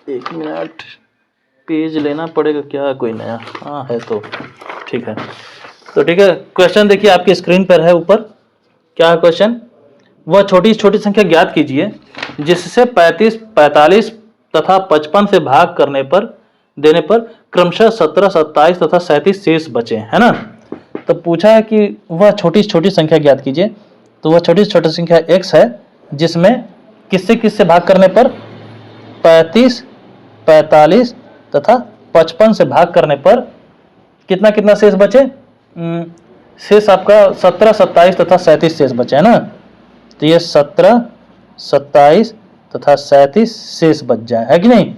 1 मिनट, पेज लेना पड़ेगा क्या, कोई नया, हाँ है तो ठीक है। तो ठीक है, क्वेश्चन देखिए आपकी स्क्रीन पर है ऊपर। क्या है क्वेश्चन, वह छोटी छोटी संख्या ज्ञात कीजिए जिससे 35 45 तथा 55 से भाग करने पर देने पर क्रमशः 17 27 तथा 37 शेष बचे, है ना। तो पूछा है कि वह छोटी छोटी संख्या ज्ञात कीजिए। तो वह छोटी छोटी संख्या x है जिसमें किससे किससे भाग करने पर 35 45 तथा 55 से भाग करने पर कितना कितना शेष बचे, शेष आपका 17 27 तथा 37 शेष बचे, है ना। तो ये 17 27 तथा 37 शेष बच जाए, है कि नहीं।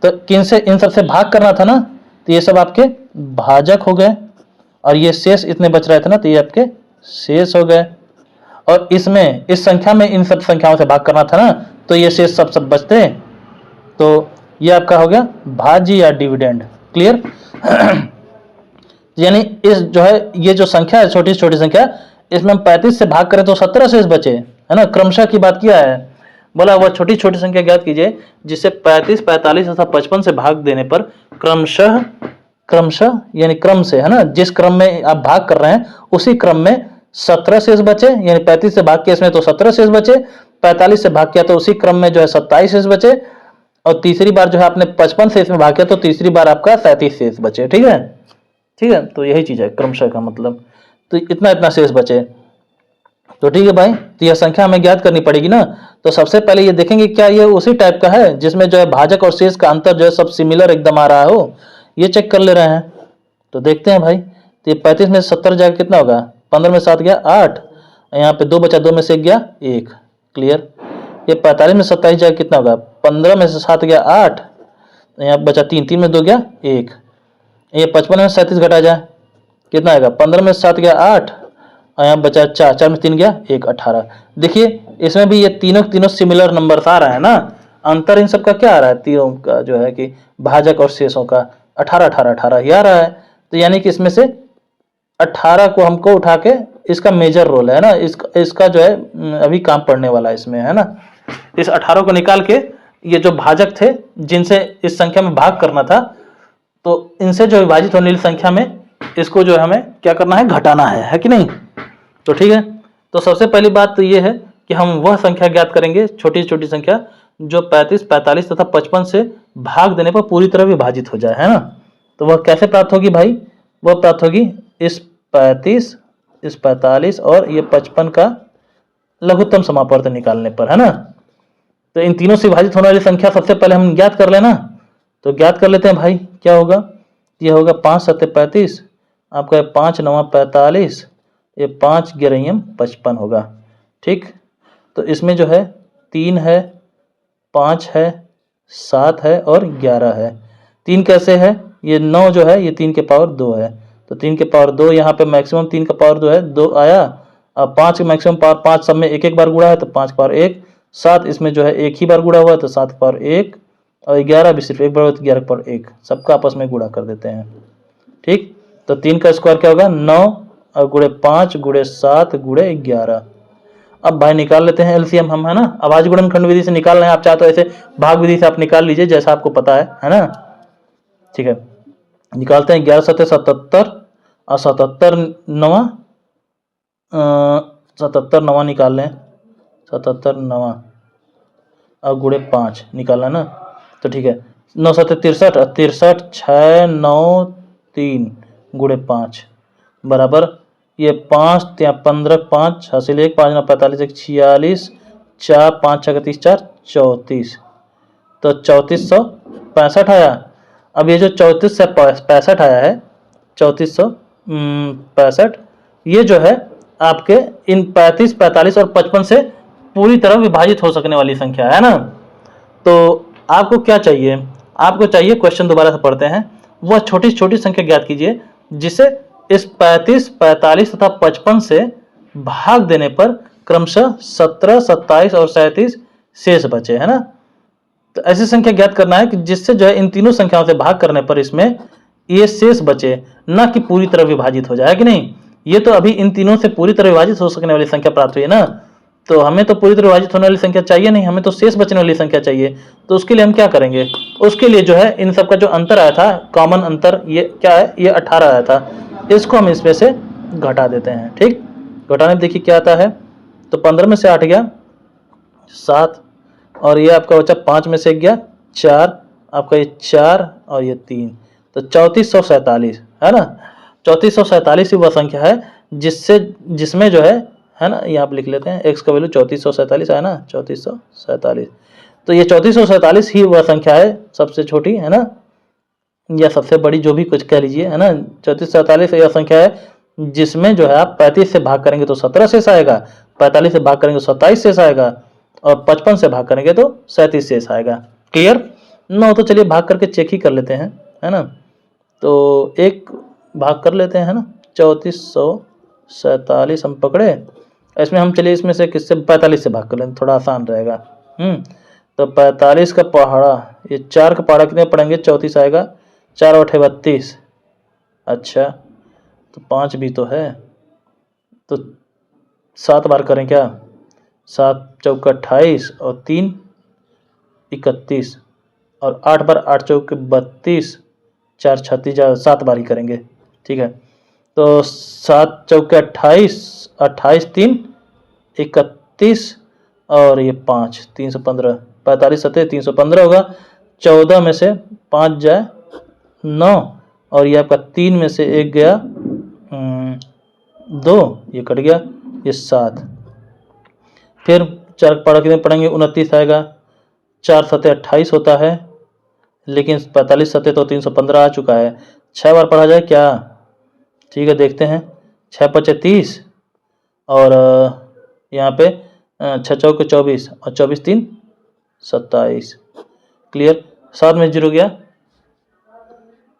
तो किन से, इन सब से भाग करना था ना, तो ये सब आपके भाजक हो गए, और ये शेष इतने बच रहे थे ना, तो ये आपके शेष हो गए। और इसमें इस संख्या में इन सब संख्याओं से भाग करना था ना, तो ये शेष सब बचते। तो ये आपका हो गया भाज्य या डिविडेंड। क्लियर? यानी इस जो है ये जो संख्या है छोटी छोटी संख्या, इसमें हम 35 से भाग करें तो 17 शेष बचे, है ना। क्रमशः की बात किया है, बोला वह छोटी छोटी संख्या ज्ञात कीजिए जिसे 35, 45 तथा 55 से भाग देने पर क्रमशः क्रमशः यानी क्रम से, है ना, जिस क्रम में आप भाग कर रहे हैं उसी क्रम में 17 शेष बचे। यानी 35 से भाग किया इसमें तो 17 शेष बचे, 45 से भाग किया तो उसी क्रम में जो है 27 शेष बचे, और तीसरी बार जो है आपने 55 से इसमें भाग किया तो तीसरी बार आपका 37 शेष बचे। ठीक है, ठीक है। तो यही चीज है क्रमशः का मतलब। तो इतना इतना शेष बचे। तो ठीक है भाई, तो यह संख्या हमें ज्ञात करनी पड़ेगी ना। तो सबसे पहले ये देखेंगे क्या ये उसी टाइप का है जिसमें जो है भाजक और शेष का अंतर जो है सब सिमिलर एकदम आ रहा हो, ये चेक कर ले रहे हैं। तो देखते हैं भाई, तो ये 35 में 70 जाएगा कितना होगा, 15 में 7 गया 8, यहाँ पे 2 बचा, 2 में से 1 गया 1। क्लियर? ये 45 में 27 जाएगा कितना होगा, 15 में से 7 गया 8, यहाँ बचा 3, 3 में 2 गया 1। ये 55 में 37 घटा जाए कितना आएगा, 15 में 7 गया 8, और यहाँ बचा 4, 4 में 3 गया 1, 18। देखिए इसमें भी ये तीनों सिमिलर नंबर्स आ रहा है ना। अंतर इन सब का क्या आ रहा है, तीनों का जो है कि भाजक और शेषों का 18 18 18 ये आ रहा है। तो यानी कि इसमें से 18 को हमको उठा के, इसका मेजर रोल है ना, इसका जो है अभी काम पड़ने वाला है इसमें, है ना। इस 18 को निकाल के ये जो भाजक थे जिनसे इस संख्या में भाग करना था, तो इनसे जो विभाजित होने वाली संख्या में इसको जो है हमें क्या करना है, घटाना है कि नहीं। तो ठीक है, तो सबसे पहली बात तो ये है कि हम वह संख्या ज्ञात करेंगे, छोटी छोटी संख्या जो 35, 45 तथा 55 से भाग देने पर पूरी तरह विभाजित हो जाए, है ना। तो वह कैसे प्राप्त होगी भाई, वह प्राप्त होगी इस 35, इस 45 और ये 55 का लघुत्तम समापवर्त निकालने पर, है ना। तो इन तीनों से विभाजित होने वाली संख्या सबसे पहले हम ज्ञात कर लेना। तो ज्ञात कर लेते हैं भाई, क्या होगा, ये होगा 5 7 35, आपका 5 9 45, ये 5 11 55 होगा। ठीक, तो इसमें जो है 3 है, 5 है, 7 है और 11 है। 3 कैसे है, ये 9 जो है ये 3 के पावर 2 है, तो 3 के पावर 2 यहाँ पे मैक्सिमम 3 का पावर 2 है, 2 आया। अब 5 के मैक्सिमम पावर 5 सब में एक एक बार गुणा है तो 5 पावर 1, 7 इसमें जो है एक ही बार गुणा हुआ है तो 7 पावर 1, और 11 भी सिर्फ एक बार हुआ तो 11 पावर 1, सबका आपस में गुणा कर देते हैं। ठीक, तो 3 का स्क्वायर क्या होगा 9 और गुणे 5 गुणे 7 गुणे 11। अब भाई निकाल लेते हैं एलसीएम हम, है ना। अभाज्य गुणनखंड विधि से निकाल रहे हैं, आप चाहे तो ऐसे भाग विधि से आप निकाल लीजिए जैसा आपको पता है ना। ठीक है, निकालते हैं। 11 7 77 और 77 9 77 9 निकाल लें, 77 9 और गुणे 5 निकालना ना। तो ठीक है, 9 7 63 और 63 6 9 3 गुणे 5 बराबर ये 5 15 5 हासिल 1 5 9 45 1 46 4 5 6 30 4 34, तो 3465 आया। अब ये जो 34 से 65 आया है, 3465 ये जो है आपके इन 35 45 और 55 से पूरी तरह विभाजित हो सकने वाली संख्या है ना। तो आपको क्या चाहिए, आपको चाहिए, क्वेश्चन दोबारा से पढ़ते हैं, वह छोटी छोटी संख्या ज्ञात कीजिए जिसे इस 35 45 तथा 55 से भाग देने पर क्रमशः 17 27 और 37 शेष बचे, है ना। तो ऐसी संख्या ज्ञात करना है कि जिससे जो है इन तीनों संख्याओं से भाग करने पर इसमें ये शेष बचे, ना कि पूरी तरह विभाजित हो जाए कि नहीं। ये तो अभी इन तीनों से पूरी तरह विभाजित हो सकने वाली संख्या प्राप्त हुई है ना, तो हमें तो पूरी तरह विभाजित होने वाली संख्या चाहिए नहीं, हमें तो शेष बचने वाली संख्या चाहिए। तो उसके लिए हम क्या करेंगे, उसके लिए जो है इन सब का जो अंतर आया था, कॉमन अंतर, ये क्या है, ये 18 आया था, इसको हम इसमें से घटा देते हैं। ठीक, घटाने देखिए क्या आता है, तो 15 में से 8 गया 7, और ये आपका बचा 5 में से गया 4, आपका ये 4 और ये 3, तो 3447 है ना। 3447 ही वह संख्या है जिसमें जो है ना, ये आप लिख लेते हैं, x का वैल्यू 3447 है ना, 3447। तो ये 3447 ही वह संख्या है सबसे छोटी, है ना, या सबसे बड़ी, जो भी कुछ कह लीजिए, है ना। 3447 यह संख्या है जिसमें जो है आप 35 से भाग करेंगे तो 17 शेष आएगा, 45 से भाग करेंगे तो 27 शेष आएगा, और 55 से भाग करेंगे तो 37 शेष आएगा। क्लियर ना। तो चलिए भाग करके चेक ही कर लेते हैं, है ना। तो एक भाग कर लेते हैं, है ना, 47 हम पकड़े, इसमें हम चलिए इसमें से किससे 45 से भाग कर लें, थोड़ा आसान रहेगा। तो 45 का पहाड़ा, ये 4 का पहाड़ा कितने पड़ेंगे, 34 आएगा, 4 और 32। अच्छा तो 5 भी तो है, तो 7 बार करें क्या, 7 चौका 28 और 3 31 और 8 बार 8 चौके 32, 4 36, 7 बार ही करेंगे। ठीक है, तो 7 चौके 28, 28 3 31 और ये 5 315, 45 7 315 होगा। 14 में से 5 जाए 9 और ये आपका 3 में से 1 गया 2, ये कट गया, ये 7। फिर 4 का पहाड़ा कितने पड़ेंगे, 29 आएगा, 4 7 28 होता है, लेकिन 45 7 तो 315 आ चुका है। 6 बार पढ़ा जाए क्या, ठीक है देखते हैं, 6 5 30 और यहाँ पे 6 चौके 24 और 24 3 27। क्लियर, 7 में 0 गया,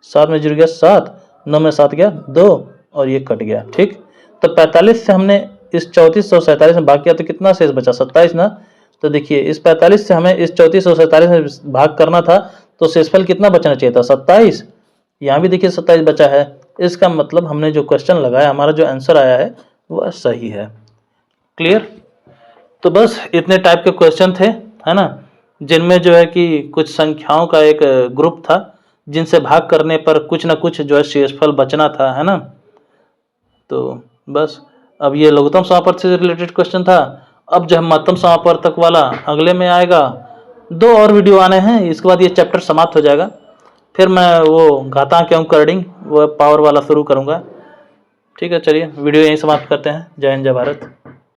7 में 0 गया 7, 9 में 7 गया 2 और ये कट गया। ठीक, तो 45 से हमने इस 34 और 47 में भाग किया तो कितना शेष बचा, 27 ना। तो देखिए इस 45 से हमें इस 34 और 47 में भाग करना था, तो शेषफल कितना बचना चाहिए था, 27। यहाँ भी देखिए 27 बचा है, इसका मतलब हमने जो क्वेश्चन लगाया, हमारा जो आंसर आया है वह सही है। क्लियर, तो बस इतने टाइप के क्वेश्चन थे, है ना, जिनमें जो है कि कुछ संख्याओं का एक ग्रुप था, जिनसे भाग करने पर कुछ ना कुछ जो है शेषफल बचना था, है ना। तो बस अब ये लघुत्तम समापवर्तक से रिलेटेड क्वेश्चन था। अब जो है महत्तम समापवर्तक वाला अगले में आएगा, 2 और वीडियो आने हैं, इसके बाद ये चैप्टर समाप्त हो जाएगा। फिर मैं वो घातांक एवं कर्डिंग वो पावर वाला शुरू करूँगा। ठीक है, चलिए वीडियो यहीं समाप्त करते हैं। जय हिंद, जय भारत।